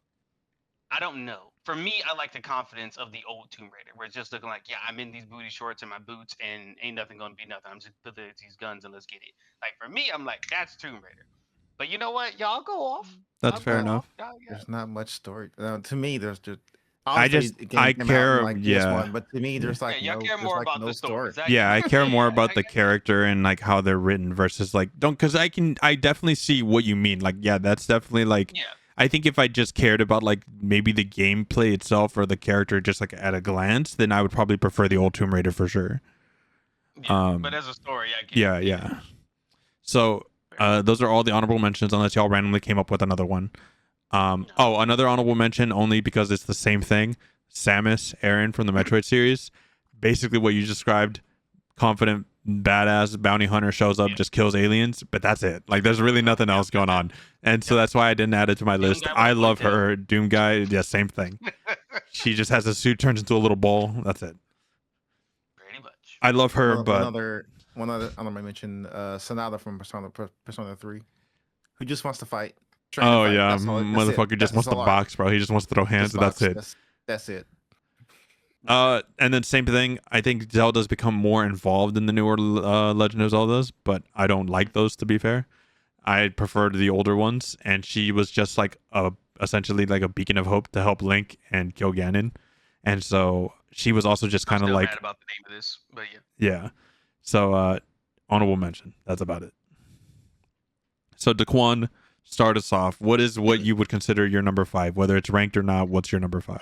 know. For me, I like the confidence of the old Tomb Raider, where it's just looking like, yeah, I'm in these booty shorts and my boots, and ain't nothing gonna be nothing. I'm just put these guns and let's get it. Like for me, I'm like, that's Tomb Raider. But you know what? Y'all go off. That's fair enough. There's not much story. To me, there's just. I care. Like one, but to me, there's like y'all care more about the story. Exactly. Yeah, I care more about the character and like how they're written versus like because I definitely see what you mean. Like, yeah, that's definitely like. Yeah. I think if I just cared about like maybe the gameplay itself or the character just like at a glance, then I would probably prefer the old Tomb Raider for sure. Yeah, but as a story, I get Yeah. So those are all the honorable mentions, unless y'all randomly came up with another one. Another honorable mention only because it's the same thing. Samus Aran from the Metroid series, basically what you described. Confident, badass bounty hunter shows up, just kills aliens, but that's it. Like there's really nothing else going on, and so that's why I didn't add it to my list. I love her. Doom guy, yeah, same thing. She just has a suit, turns into a little ball. That's it. Pretty much. I love her, but one other honorable mention, Sonata from Persona 3, who just wants to fight. Oh yeah, motherfucker just wants to box, bro. He just wants to throw hands, and that's it. That's it. And then same thing. I think Zelda's become more involved in the newer Legend of Zeldas, but I don't like those, to be fair. I preferred the older ones, and she was just like essentially like a beacon of hope to help Link and kill Ganon, and so she was also just kind of like mad about the name of this, but yeah. So honorable mention. That's about it. So Daquan, start us off. What you would consider your number 5, whether it's ranked or not? What's your number 5?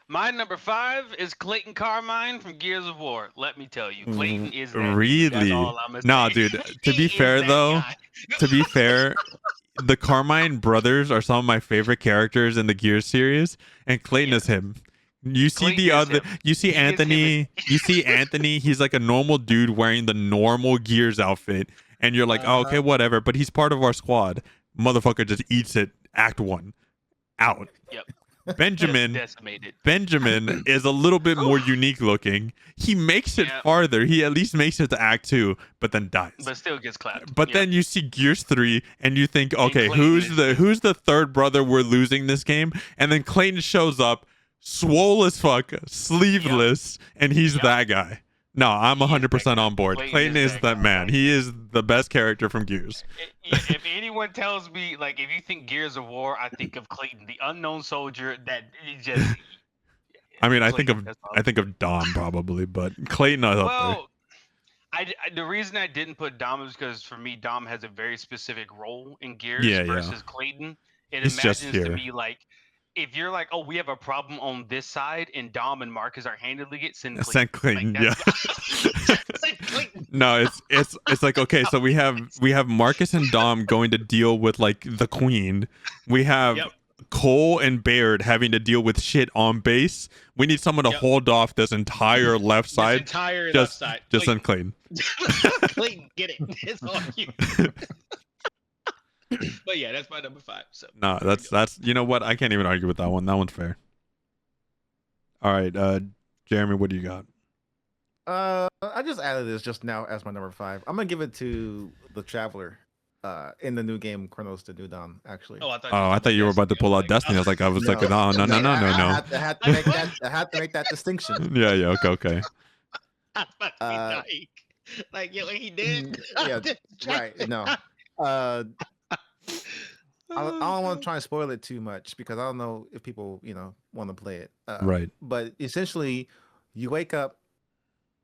My number 5 is Clayton Carmine from Gears of War. Let me tell you, Clayton is that really. That's all I'm nah, dude. To be fair, though, the Carmine brothers are some of my favorite characters in the Gears series, and Clayton is him. You see Clayton the other. You see Anthony. You see Anthony. He's like a normal dude wearing the normal Gears outfit, and you're like, oh, okay, whatever. But he's part of our squad. Motherfucker just eats it. Act 1, out. Yep. Benjamin is a little bit more unique looking. He makes it farther. He at least makes it to Act 2, but then dies. But still gets clapped. But then you see Gears 3, and you think, okay, who's the third brother we're losing this game? And then Clayton shows up, swole as fuck, sleeveless, and he's Yep. that guy. No, I'm He is that 100% guy. on board. Clayton is that man. guy. He is the best character from Gears. If anyone tells me, like, if you think Gears of War, I think of Clayton, the unknown soldier that is just. I mean, Clayton, I think of Dom probably, but Clayton is up there. Well, the reason I didn't put Dom is because for me, Dom has a very specific role in Gears Yeah, versus Clayton. It He's just imagines to here. me like if you're like, oh, we have a problem on this side, and Dom and Marcus are handling it, send Clayton. Send Clayton, Like, yeah. send Clayton. No, it's like, okay, so we have Marcus and Dom going to deal with like the Queen. We have Yep. Cole and Baird having to deal with shit on base. We need someone to Yep. hold off this entire left side. This entire Just- left side. Just send Clayton. Clayton, get it. It's on you. But yeah, that's my number 5. So No, that's you know what? I can't even argue with that one. That one's fair. All right, Jeremy, what do you got? I just added this just now as my number 5. I'm gonna give it to the Traveler. In the new game, Chronos the New Dawn. Actually. I I thought you were about to pull out Destiny. I was like, no. I had to make that distinction. Yeah, okay. Like, yeah, he did. Yeah, right. No. I don't want to try and spoil it too much because I don't know if people, want to play it. Right. But essentially, you wake up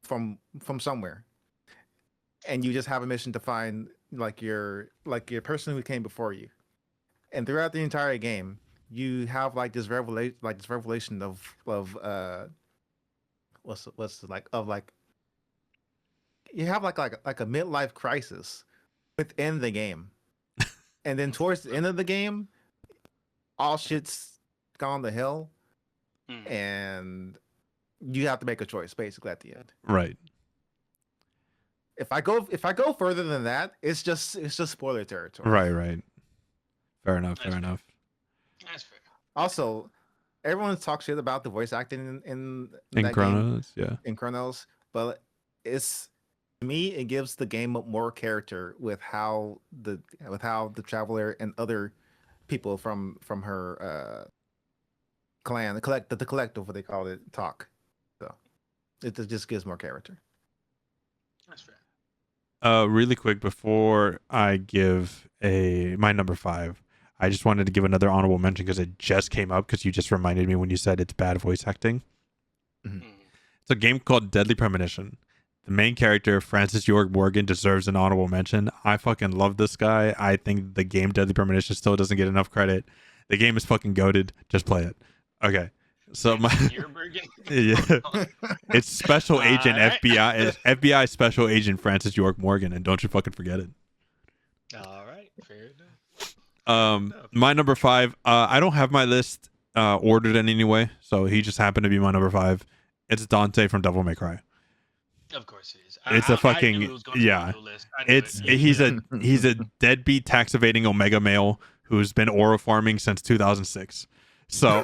from somewhere, and you just have a mission to find your person who came before you, and throughout the entire game, you have this revelation of you have like a midlife crisis within the game. And then towards the end of the game, all shit's gone to hell, and you have to make a choice basically at the end. Right. If I go further than that, it's just spoiler territory. Right. Fair enough. That's fair. Also, everyone talks shit about the voice acting in that Chronos, game, in Chronos, but to me, it gives the game more character with how the Traveler and other people from her clan, the collective, what they call it, talk. So it just gives more character. That's fair. Really quick before I give my number 5, I just wanted to give another honorable mention because it just came up because you just reminded me when you said it's bad voice acting. Mm-hmm. It's a game called Deadly Premonition. The main character, Francis York Morgan, deserves an honorable mention. I fucking love this guy. I think the game Deadly Premonition still doesn't get enough credit. The game is fucking goated. Just play it. Okay. So it's Special Agent FBI. It's FBI Special Agent Francis York Morgan, and don't you fucking forget it. All right, fair enough. My number 5. I don't have my list ordered in any way, so he just happened to be my number 5. It's Dante from Devil May Cry. Of course it is. It's a fucking he's a deadbeat tax evading Omega male who's been aura farming since 2006. So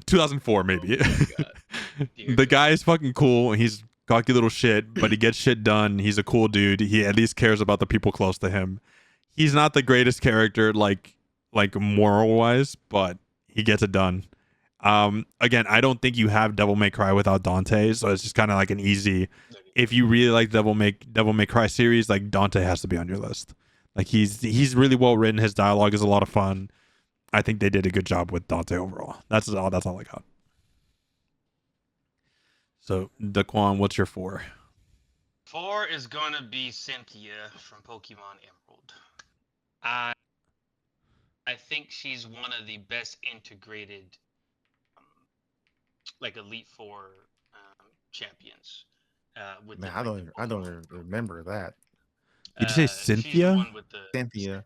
2004 maybe. The guy is fucking cool. He's cocky little shit, but he gets shit done. He's a cool dude. He at least cares about the people close to him. He's not the greatest character like moral wise, but he gets it done. Again, I don't think you have Devil May Cry without Dante, so it's just kind of like an easy. If you really like Devil May Cry series, like Dante has to be on your list. Like he's really well written. His dialogue is a lot of fun. I think they did a good job with Dante overall. That's all I got. So Daquan, what's your 4? 4 is gonna be Cynthia from Pokemon Emerald. I think she's one of the best integrated Elite 4 champions. Man, I don't even remember that. Did you say Cynthia? She's the one with the Cynthia.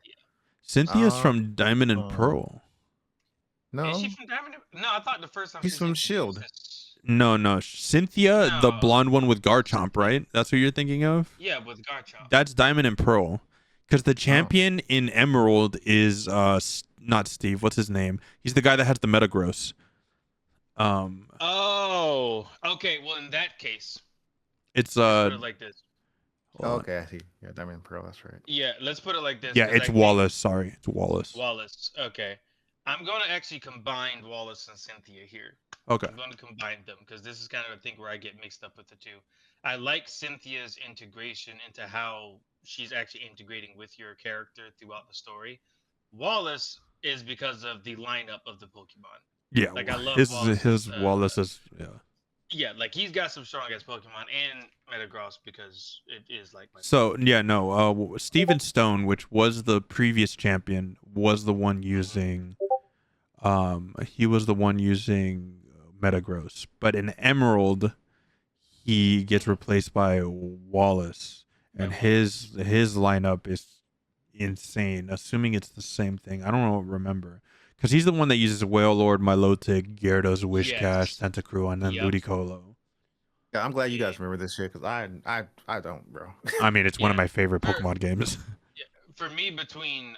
Cynthia's from Diamond and Pearl. No. Is she from Diamond? No, I thought the first time She's from Shield. No. Cynthia, No. the blonde one with Garchomp, right? That's who you're thinking of? Yeah, with Garchomp. That's Diamond and Pearl. Because the champion in Emerald is not Steve. What's his name? He's the guy that has the Metagross. Oh, okay. Well, in that case, it's let's put it like this. Okay, I see. Yeah, Diamond and Pearl. That's right. Yeah, let's put it like this. Yeah, 'cause it's Wallace. Sorry, it's Wallace. Wallace. Okay, I'm gonna actually combine Wallace and Cynthia here. Okay. I'm going to combine them because this is kind of a thing where I get mixed up with the two. I like Cynthia's integration into how she's actually integrating with your character throughout the story. Wallace is because of the lineup of the Pokemon. Yeah, Like I love Wallace's. his Wallace is Yeah, like he's got some strong ass Pokemon and Metagross because it is like my So yeah, no. Steven Stone, which was the previous champion, was the one using. He was the one using Metagross, but in Emerald, he gets replaced by Wallace, and his lineup is insane. Assuming it's the same thing, I don't remember, because he's the one that uses Wailord, Milotic, Gyarados, Wishcash, Yes. Tentacruel, and then Yep. Ludicolo. Yeah, I'm glad you guys remember this shit because I don't, bro. I mean, it's one of Yeah. my favorite Pokemon games. For me, between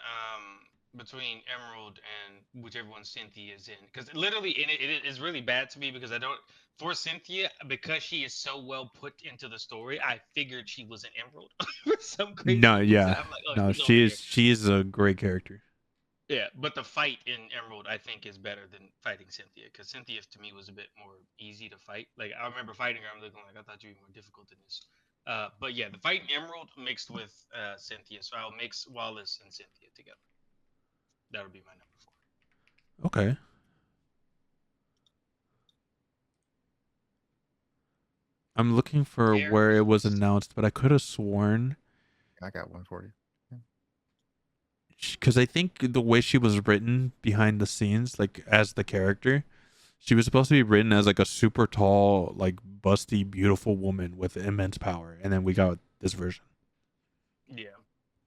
Emerald and whichever one Cynthia is in, because literally it is really bad to me because I don't for Cynthia because she is so well put into the story. I figured she was an Emerald for some crazy No, reason. yeah, I'm like, oh, no, she's over here. she is a great character. Yeah, but the fight in Emerald I think is better than fighting Cynthia because Cynthia to me was a bit more easy to fight. Like I remember fighting her, I'm looking like I thought you'd be more difficult than this. But yeah, the fight in Emerald mixed with Cynthia, so I'll mix Wallace and Cynthia together. That would be my number 4. Okay. I'm looking for where it was announced, but I could have sworn I got one for you. because I think the way she was written behind the scenes, like as the character, she was supposed to be written as like a super tall, like busty, beautiful woman with immense power, and then we got this version, Yeah.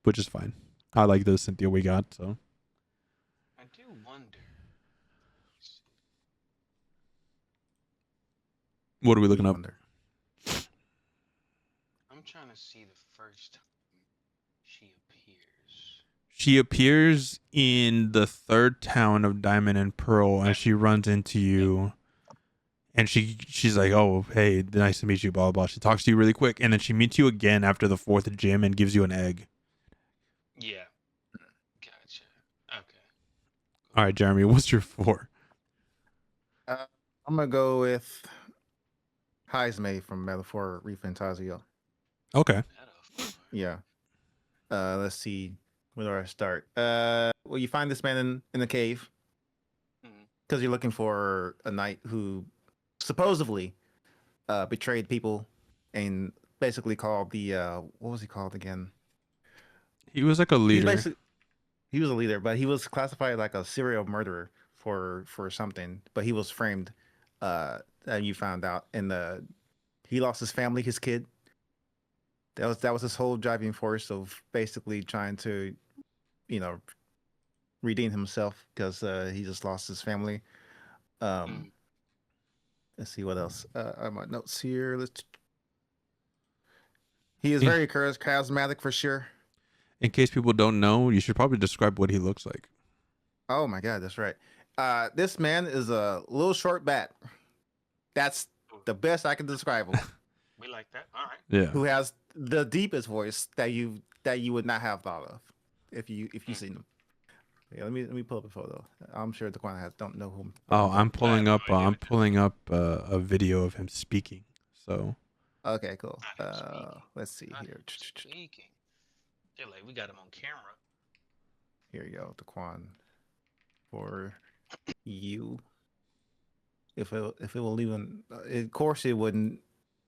which is fine. I like the Cynthia we got, so. I do wonder. What are we looking up? Wonder. I'm trying to see the first time she appears. She appears in the third town of Diamond and Pearl, and she runs into you. And she's like, "Oh, hey, nice to meet you." Blah blah blah. She talks to you really quick, and then she meets you again after the fourth gym and gives you an egg. Yeah. Gotcha. Okay. All right, Jeremy, what's your 4? I'm gonna go with Heismay from Metaphor Refantasio. Okay. Yeah. Let's see. Where do I start? Well, you find this man in a cave because you're looking for a knight who supposedly betrayed people and basically called the what was he called again? He was like a leader. He was a leader, but he was classified like a serial murderer for something. But he was framed, and you found out, and he lost his family, his kid. That was his whole driving force of basically trying to, redeem himself because he just lost his family. Let's see what else. I have my notes here. He is very charismatic for sure. In case people don't know, you should probably describe what he looks like. Oh my god, that's right. This man is a little short bat. That's the best I can describe him. We like that. All right. Yeah. Who has the deepest voice that you would not have thought of if you seen him. Yeah, let me pull up a photo. I'm sure Daquan don't know whom. Oh, I'm pulling up a video of him speaking. So. Okay, cool. Let's see here. Speaking. They're like, we got him on camera. Here you go, Daquan. For you. If it will even, of course it wouldn't.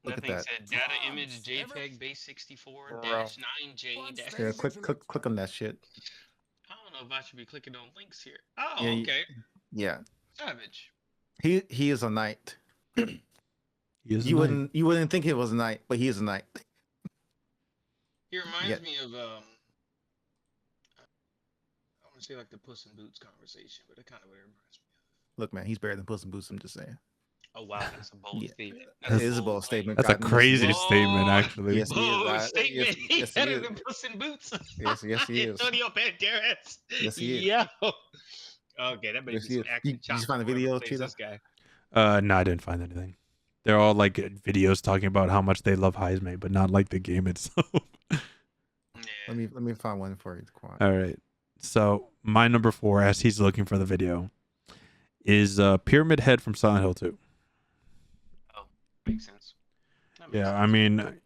Look That at thing that. said data image JPEG base 64 -9J. Yeah, click on that shit. I don't know if I should be clicking on links here. Oh, Yeah, okay. Yeah. Savage. He is a knight. You wouldn't think he was a knight, but he is a knight. He reminds me of I want to say like the Puss in Boots conversation, but it kind of what it reminds me of. Look, man, he's better than Puss in Boots. I'm just saying. Oh wow, that's a bold statement. It is a bold statement. That's a crazy statement, actually. Yes, bold statement. Yes, better he is. than Puss in Boots. Yes, he is. Antonio Banderas. Yes, he is. Yo. Okay, that makes Yes, he some is. action. You just find a video, Cheetah? This guy. No, I didn't find anything. They're all like videos talking about how much they love Heismay, but not like the game itself. Yeah. Let me find one for you, Daquan. All right. So my number 4, as he's looking for the video, is Pyramid Head from Silent Hill 2. Oh, makes sense. That makes Yeah, sense.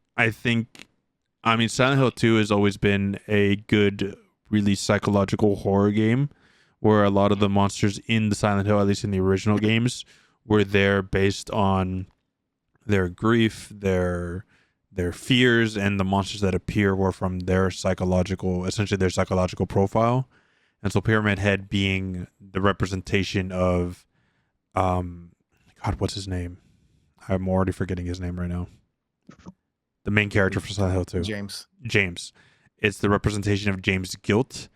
I mean, Silent Hill 2 has always been a good, really psychological horror game where a lot of the monsters in the Silent Hill, at least in the original games, were there based on their grief, their fears, and the monsters that appear were from their psychological profile. And so Pyramid Head being the representation of God, what's his name? I'm already forgetting his name right now. The main character for Silent Hill 2. James. It's the representation of James' guilt.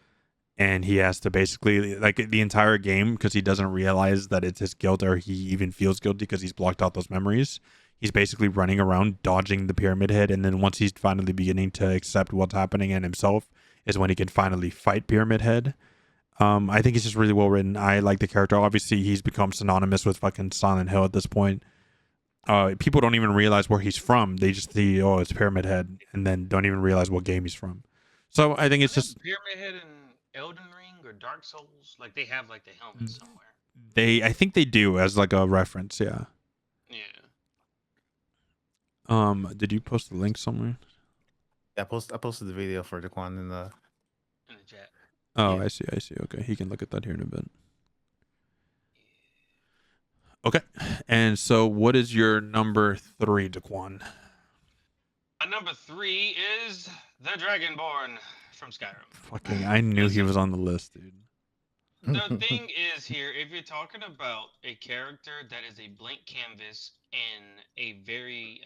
And he has to basically, like, the entire game, because he doesn't realize that it's his guilt or he even feels guilty because he's blocked out those memories. He's basically running around dodging the Pyramid Head. And then once he's finally beginning to accept what's happening in himself is when he can finally fight Pyramid Head. I think it's just really well written. I like the character. Obviously, he's become synonymous with fucking Silent Hill at this point. People don't even realize where he's from. They just see, oh, it's Pyramid Head, and then don't even realize what game he's from. So I think it's just Pyramid Head in Elden Ring or Dark Souls. Like they have like the helmet somewhere. I think they do as like a reference. Yeah. Yeah. Did you post the link somewhere? Yeah, I posted the video for Daquan in the chat. Oh, Yeah. I see. Okay, he can look at that here in a bit. Okay, and so what is your number 3, Daquan? My number 3 is the Dragonborn from Skyrim. Fucking, I knew he was on the list, dude. The thing is here, if you're talking about a character that is a blank canvas in a very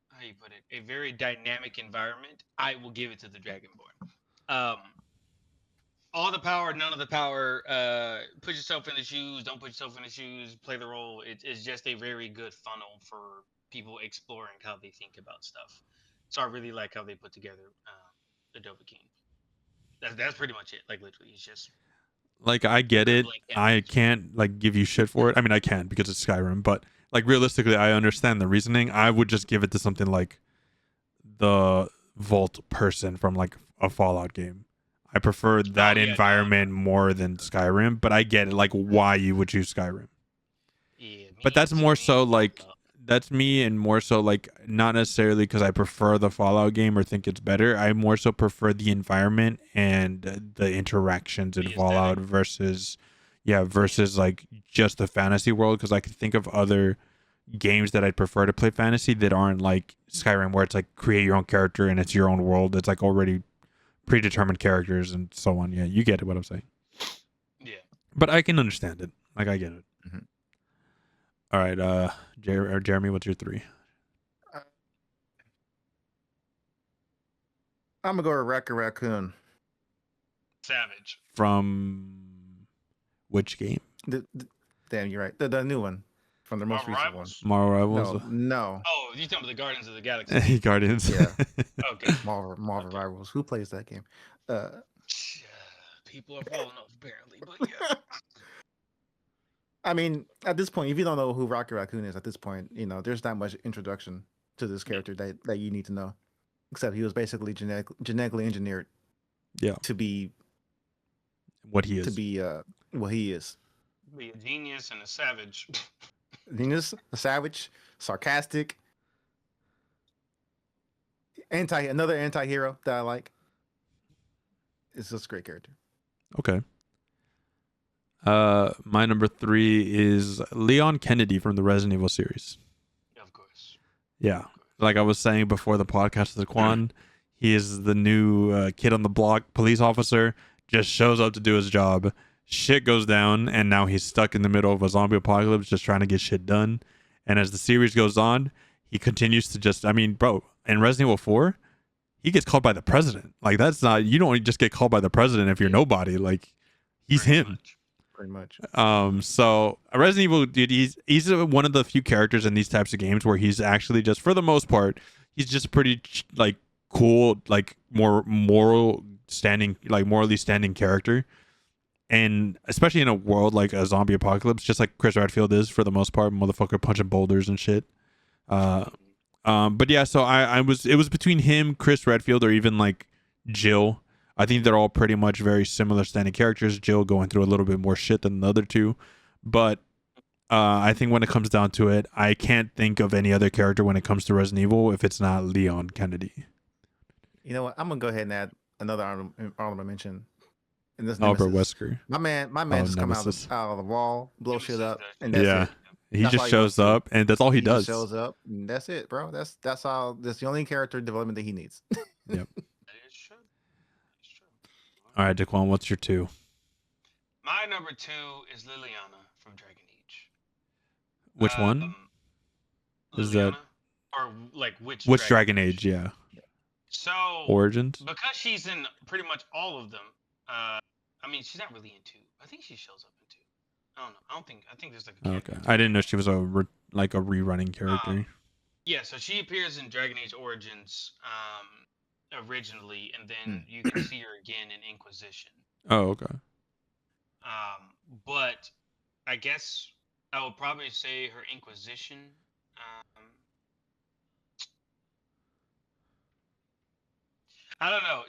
how you put it, a very dynamic environment, I will give it to the Dragonborn. All the power, none of the power. Put yourself in the shoes. Don't put yourself in the shoes. Play the role. It's just a very good funnel for people exploring how they think about stuff. So I really like how they put together the Dovahkiin. That's pretty much it. Like literally, it's just like I get it. I can't like give you shit for it. I mean, I can because it's Skyrim, but like realistically, I understand the reasoning. I would just give it to something like the Vault person from like a Fallout game. I prefer that environment more than Skyrim, but I get it, like why you would choose Skyrim. Yeah, but that's more so like that's me, and more so like not necessarily because I prefer the Fallout game or think it's better. I more so prefer the environment and the interactions in Fallout versus like just the fantasy world. Because I can think of other games that I'd prefer to play fantasy that aren't like Skyrim, where it's like create your own character and it's your own world. It's like already predetermined characters and so on. Yeah, you get it, what I'm saying. Yeah. But I can understand it. Like I get it. Mm-hmm. All right, Jeremy, what's your 3? I'm gonna go with Wreck-It Raccoon. Savage. From which game? Damn, you're right. The new one. From the most recent one. Marvel Rivals? No. Oh, you talking about the Guardians of the Galaxy? Guardians. Yeah. Okay. Marvel Rivals. Who plays that game? People are falling off apparently, but yeah. I mean, at this point, if you don't know who Rocket Raccoon is, at this point, you know, there's not much introduction to this character that you need to know. Except he was basically genetically engineered. Yeah. To be what he is. To be what he is. Be a genius and a savage. Genius, a savage, sarcastic, another anti-hero that I like. It's just a great character. Okay. My number 3 is Leon Kennedy from the Resident Evil series. Of course. Yeah. Like I was saying before the podcast with Daquan, he is the new kid on the block police officer, just shows up to do his job. Shit goes down, and now he's stuck in the middle of a zombie apocalypse just trying to get shit done. And as the series goes on, he continues to just, I mean, bro, in Resident Evil 4, he gets called by the president. Like, that's not, you don't just get called by the president if you're nobody. Like, he's him. Pretty much. So Resident Evil, dude, he's one of the few characters in these types of games where he's actually just, for the most part, he's just pretty like cool, like more morally standing character. And especially in a world like a zombie apocalypse, just like Chris Redfield is for the most part, motherfucker punching boulders and shit. But yeah, so it was between him, Chris Redfield, or even like Jill. I think they're all pretty much very similar standing characters. Jill going through a little bit more shit than the other two, but I think when it comes down to it, I can't think of any other character when it comes to Resident Evil if it's not Leon Kennedy. You know what? I'm gonna go ahead and add another honorable mention. And this Albert Nemesis. Wesker. My man just come out of the wall, blow shit up, and that's Yeah. it. He That's all just he shows wants to do. up, and that's all he does. Just shows up, and that's it, bro. That's all. That's the only character development that he needs. Yep. That is true. It's true. All right, Daquan, what's your 2? My number 2 is Liliana from Dragon Age. Which one? Is that- Liliana? Or like which Dragon Age? Yeah. So Origins? because she's in pretty much all of them. I mean, she's not really in 2. I think she shows up in 2. I don't know. I think there's like a Okay. I didn't know she was a rerunning character. Yeah, so she appears in Dragon Age Origins originally, and then you can see her again in Inquisition. Oh, okay. But I guess I would probably say her Inquisition. I don't know.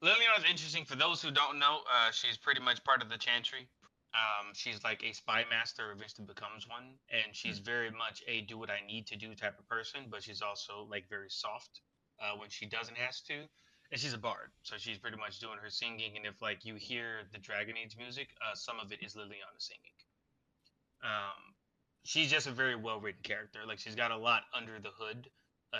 Liliana is interesting. For those who don't know, she's pretty much part of the Chantry. She's like a spy master, eventually becomes one, and she's very much a do what I need to do type of person. But she's also like very soft when she doesn't have to, and she's a bard, so she's pretty much doing her singing. And if like you hear the Dragon Age music, some of it is Liliana singing. She's just a very well written character. Like she's got a lot under the hood.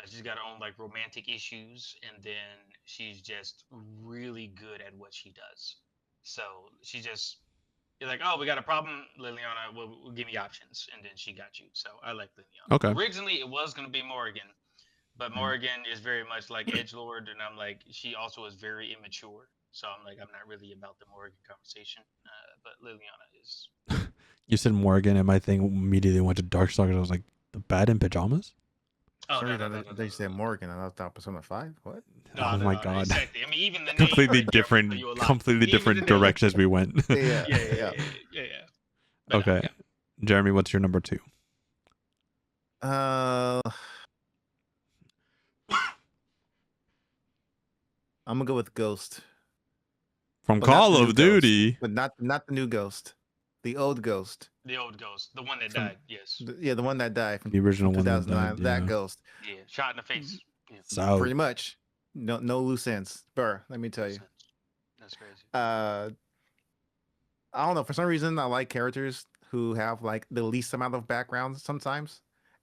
She's got her own like romantic issues, and then she's just really good at what she does. So she just, you're like, oh, we got a problem, Liliana. We'll give me options, and then she got you. So I like Liliana. Okay. Originally, it was gonna be Morrigan, but Morrigan is very much like edgelord, and I'm like, she also is very immature. So I'm like, I'm not really about the Morrigan conversation. But Liliana is. You said Morgan, and my thing immediately went to Darkstalkers. I was like, the Bat in pajamas? Oh, Sorry, no. they said Morgan. I thought Persona 5. What? Oh my god! Exactly. I mean, even the completely name different, completely different directions we went. Yeah. But okay, Jeremy, what's your number 2? I'm gonna go with Ghost. From But Call not the of new Duty. But not the new Ghost. The old Ghost. The old Ghost, the one that died. Yes. The one that died from The original one that 2009. died, That yeah. Ghost. Yeah, shot in the face. Yeah. So Pretty much. No loose ends. Burr, let me tell you. That's crazy. I don't know. For some reason, I like characters who have like the least amount of background sometimes.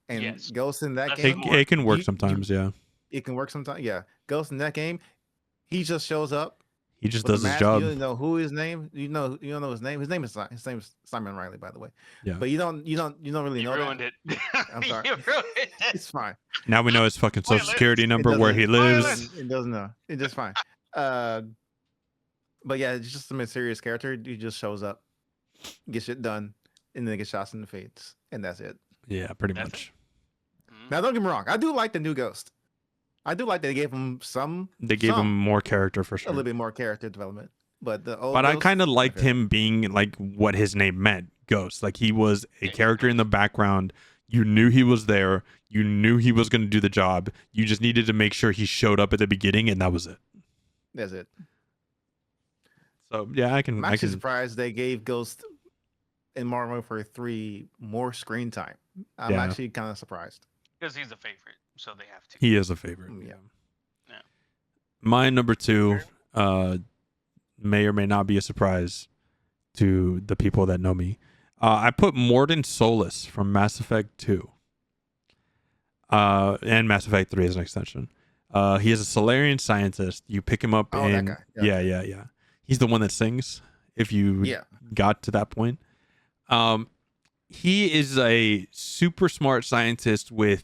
And Yes. Ghost in that That's game, it can work you- sometimes, yeah. it can work sometimes. Yeah, Ghost in that game, he just shows up. He just with does the his mask. job. You don't know who his name. You don't know his name. His name is Simon Riley, by the way. Yeah. But you don't really You know ruined that. it. I'm sorry. You ruined it. It's fine. Now we know his fucking social Spoilers. security number, It where he doesn't- lives. It doesn't know. It's just fine. But yeah, it's just a mysterious character. He just shows up, gets shit done, and then gets shots in the face, and that's it. Yeah, pretty That's much. Now, don't get me wrong. I do like the new Ghost. I do like they gave him They gave him more character for a sure. little bit more character development. But the old But I Ghost, kind of liked okay. him being like what his name meant, Ghost. Like he was a character in the background. You knew he was there. You knew he was going to do the job. You just needed to make sure he showed up at the beginning, and that was it. That's it. So yeah, I I'm can. actually surprised they gave Ghost in Modern Warfare 3 more screen time. I'm Yeah. actually kind of surprised. Because he's a favorite, so they have to. He is a favorite. Yeah. Yeah. My number 2 may or may not be a surprise to the people that know me. I put Mordin Solus from Mass Effect 2. And Mass Effect 3 as an extension. He is a Solarian scientist. You pick him up Oh, that in guy. yeah. He's the one that sings. If you Yeah. got to that point, he is a super smart scientist with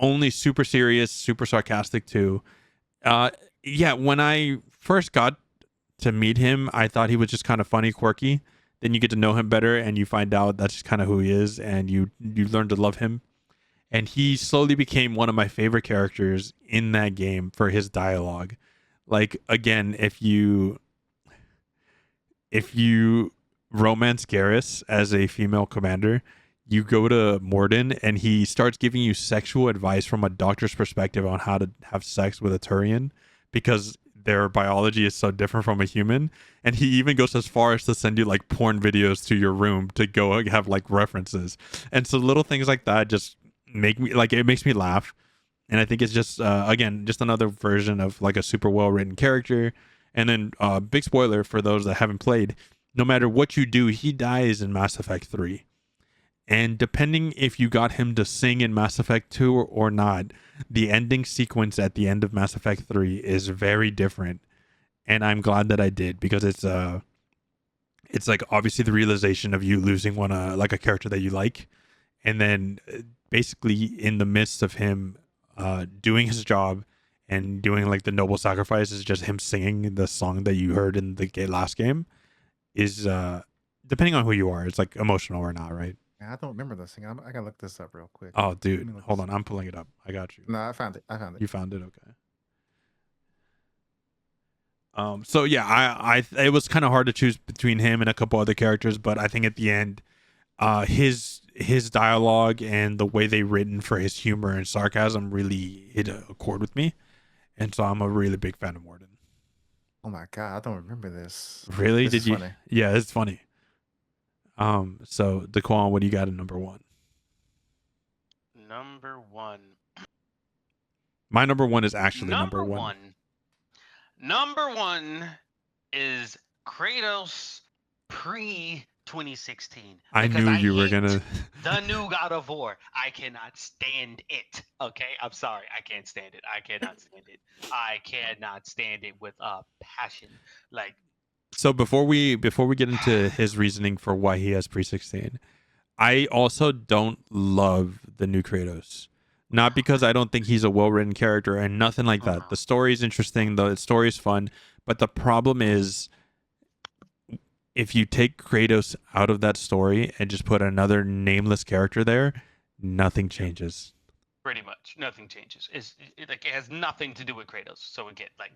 only super serious, super sarcastic too. Yeah, when I first got to meet him, I thought he was just kind of funny, quirky. Then you get to know him better, and you find out that's just kind of who he is, and you learn to love him. And he slowly became one of my favorite characters in that game for his dialogue. Like, again, if you romance Garrus as a female commander, you go to Mordin and he starts giving you sexual advice from a doctor's perspective on how to have sex with a Turian, because their biology is so different from a human, and he even goes as far as to send you like porn videos to your room to go have like references. And so little things like that just make me like, it makes me laugh. And I think it's just again just another version of like a super well written character. And then big spoiler for those that haven't played, no matter what you do, he dies in Mass Effect 3. And depending if you got him to sing in Mass Effect 2 or not, the ending sequence at the end of Mass Effect 3 is very different. And I'm glad that I did, because it's like obviously the realization of you losing one like a character that you like, and then basically in the midst of him doing his job and doing like the noble sacrifice is just him singing the song that you heard in the last game is depending on who you are, it's like emotional or not, right? I don't remember this thing. I gotta look this up real quick. Oh, Let dude, me look hold this on, up. I'm pulling it up. I got you. No, I found it. I found it. You found it, okay. So yeah, I it was kind of hard to choose between him and a couple other characters, but I think at the end, his dialogue and the way they written for his humor and sarcasm really hit a chord with me, and so I'm a really big fan of Morden. Oh my god, I don't remember this. Really? This Did is you? funny. Yeah, it's funny. So Daquan, what do you got at number one? Number one. My number one is actually number Number one. one. Number one is Kratos pre 2016. I Because knew I you were hate gonna. the new God of War. I cannot stand it. Okay, I'm sorry. I can't stand it. I cannot stand it. I cannot stand it with a passion. Like, So before we get into his reasoning for why he has pre 16, I also don't love the new Kratos. Not because I don't think he's a well written character and nothing like that. The story is interesting, the story is fun, but the problem is if you take Kratos out of that story and just put another nameless character there, nothing changes. pretty much nothing changes. Like it has nothing to do with Kratos. So again, like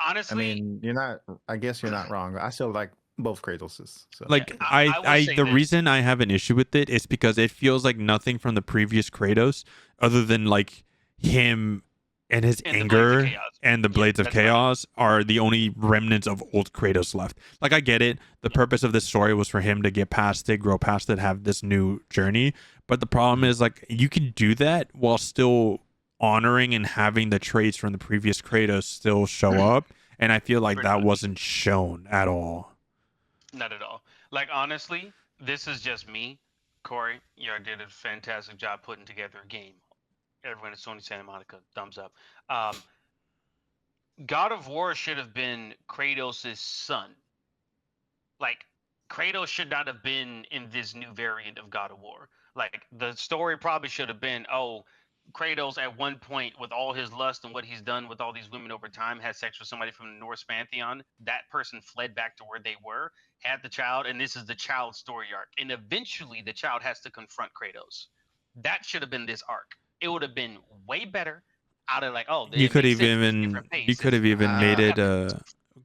I honestly, mean, you're not. I guess you're not wrong. I still like both Kratoses. So Like I will say the this. reason I have an issue with it is because it feels like nothing from the previous Kratos, other than like him and his And the Blades of anger Chaos. and the Yeah, Blades of that's right. Chaos, are the only remnants of old Kratos left. Like I get it, the purpose of this story was for him to get past it, grow past it, have this new journey. But the problem is like you can do that while still honoring and having the traits from the previous Kratos still show up. And I feel like Pretty that much. wasn't shown at all. Not at all. Like honestly, this is just me. Corey, you did a fantastic job putting together a game. Everyone at Sony Santa Monica, thumbs up. God of War should have been Kratos' son. Like Kratos should not have been in this new variant of God of War. Like the story probably should have been, oh, Kratos at one point with all his lust and what he's done with all these women over time had sex with somebody from the Norse pantheon. That person fled back to where they were, had the child, and this is the child's story arc. And eventually the child has to confront Kratos. That should have been this arc. It would have been way better out of like, oh, You it could makes have sense. It's even different pace. made it Yeah.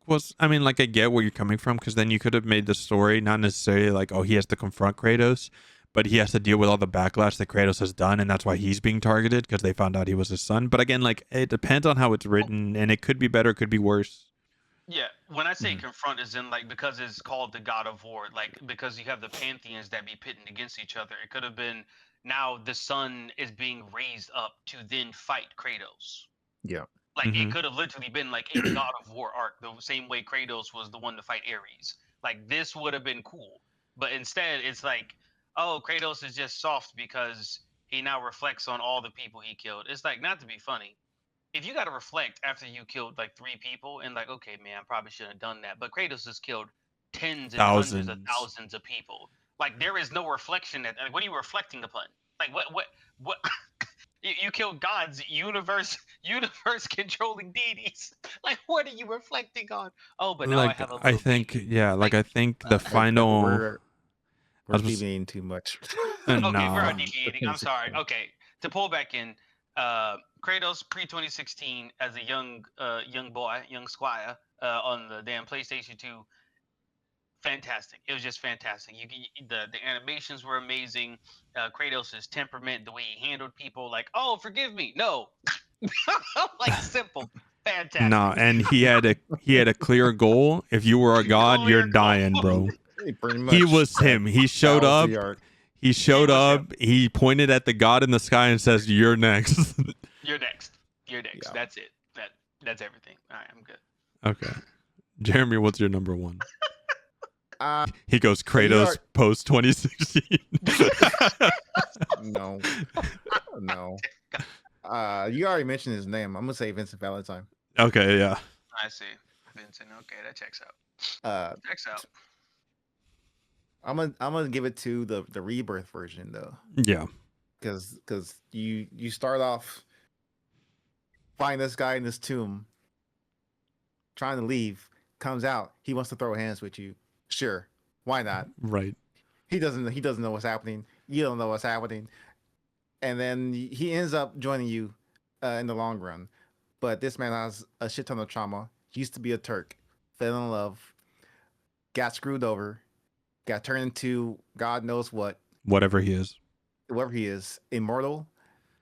was I mean like I get where you're coming from, because then you could have made the story not necessarily like, oh, he has to confront Kratos, but he has to deal with all the backlash that Kratos has done, and that's why he's being targeted, because they found out he was his son. But again, like it depends on how it's written, and it could be better, could be worse. Yeah, when I say confront is in like because it's called the God of War, like because you have the pantheons that be pitting against each other. It could have been now the son is being raised up to then fight Kratos. yeah, Like it Mhm. could have literally been like a God of War arc, the same way Kratos was the one to fight Ares. Like this would have been cool, but instead it's like, oh, Kratos is just soft because he now reflects on all the people he killed. It's like not to be funny. If you got to reflect after you killed like 3 people and like, okay, man, I probably shouldn't have done that. But Kratos has killed tens and hundreds of Thousands. thousands of people. Like there is no reflection that. Like, what are you reflecting upon? Like what? You killed gods, universe controlling deities. Like what are you reflecting on? Oh, but now I Like have a I little think baby. yeah, like I think the final we're I was just- deviating too much. Okay, we're nah. deviating. I'm sorry. Okay, to pull back in, Kratos pre 2016 as a young boy, young squire on the damn PlayStation 2. Fantastic. It was just fantastic. The animations were amazing. Kratos' temperament, the way he handled people, like, oh, forgive me, no, like simple. Fantastic. No, and he had a clear goal. If you were a god, you're Clear goal. dying, bro. Pretty much. He was him. He showed That was up. the arc. He showed was up. He pointed at the god in the sky and says, "You're next." You're next. You're next. Yeah. That's it. That's everything. All right, I'm good. Okay, Jeremy, what's your number one? Uh, He goes Kratos post 2016. no, no. You already mentioned his name. I'm gonna say Vincent Valentine. Okay, yeah. I see. Vincent. Okay, that checks out. Checks out. I'm gonna give it to the rebirth version though, Yeah. because you start off find this guy in this tomb, trying to leave. Comes out, he wants to throw hands with you. Sure, why not? Right. He doesn't know what's happening. You don't know what's happening, and then he ends up joining you in the long run. But this man has a shit ton of trauma. He used to be a Turk, fell in love, got screwed over, got turned into God knows what, Whatever he is. whoever he is, immortal,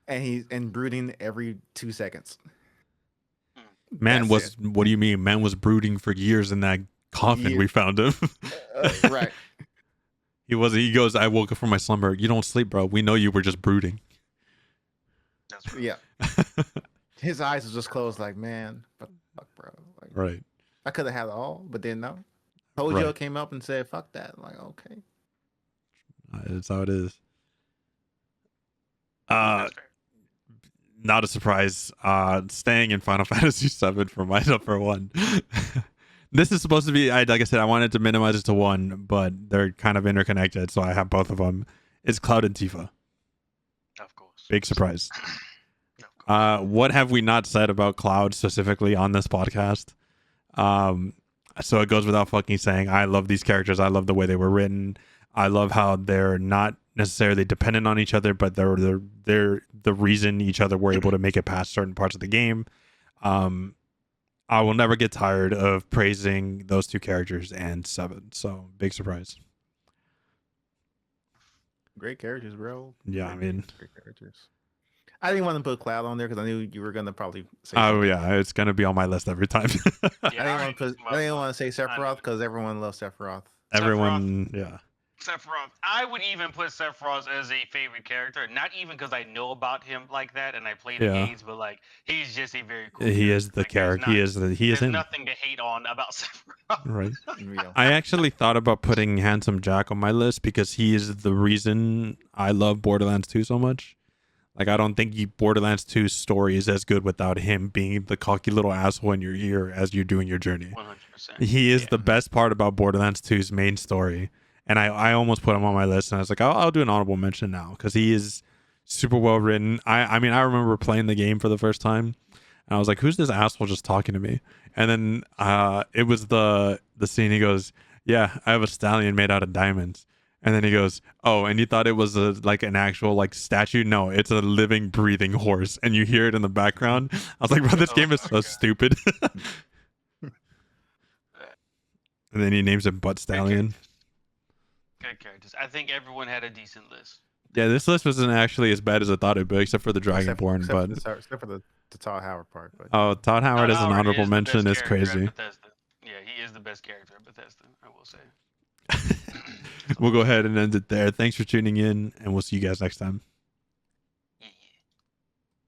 and he's brooding every 2 seconds. Man That's was. What do you mean? Man was brooding for years in that coffin we found him. Right. He was. He goes. I woke up from my slumber. You don't sleep, bro. We know you were just brooding. That's right. Yeah. His eyes was just closed, like, man, what the fuck, bro? Like, Right. I could have had it all, but then no. Hojo Right. came up and said, fuck that. I'm like, okay. That's how it is. That's fair. Not a surprise. Staying in Final Fantasy VII for my number one. This is supposed to be. Like I said, I wanted to minimize it to one, but they're kind of interconnected, so I have both of them. It's Cloud and Tifa. Of course. Big surprise. Of course. What have we not said about Cloud specifically on this podcast? So it goes without fucking saying. I love these characters. I love the way they were written. I love how they're not necessarily dependent on each other, but they're the reason each other were able to make it past certain parts of the game. I will never get tired of praising those two characters and Seven. So big surprise. Great characters, bro. Yeah, I mean, great characters. I didn't want to put Cloud on there because I knew you were gonna probably say. Oh something. yeah, it's gonna be on my list every time. I didn't want to say Sephiroth because everyone loves Sephiroth. Everyone, yeah. Sephiroth. I would even put Sephiroth as a favorite character, not even because I know about him like that and I play the Yeah. games, but like he's just a very cool. He is the Like, character. He is There's him. nothing to hate on about Sephiroth. Right. Yeah. I actually thought about putting Handsome Jack on my list because he is the reason I love Borderlands 2 so much. Like, I don't think Borderlands 2's story is as good without him being the cocky little asshole in your ear as you're doing your journey. 100%. He is the best part about Borderlands 2's main story. And I almost put him on my list, and I was like, I'll do an honorable mention now because he is super well written. I mean, I remember playing the game for the first time, and I was like, who's this asshole just talking to me? And then it was the scene. He goes, yeah, I have a stallion made out of diamonds. And then he goes, oh, and you thought it was like an actual like statue? No, it's a living, breathing horse. And you hear it in the background. I was like, bro, this game is so stupid. And then he names it Butt Stallion. Good characters. I think everyone had a decent list. Yeah, this list wasn't actually as bad as I thought it'd be, except for the Dragonborn. Except for the Todd Howard part. But Oh, Todd Howard as an Howard honorable is the mention best is character at crazy. Bethesda. Yeah, he is the best character at Bethesda, I will say. We'll go ahead and end it there. Thanks for tuning in, and we'll see you guys next time.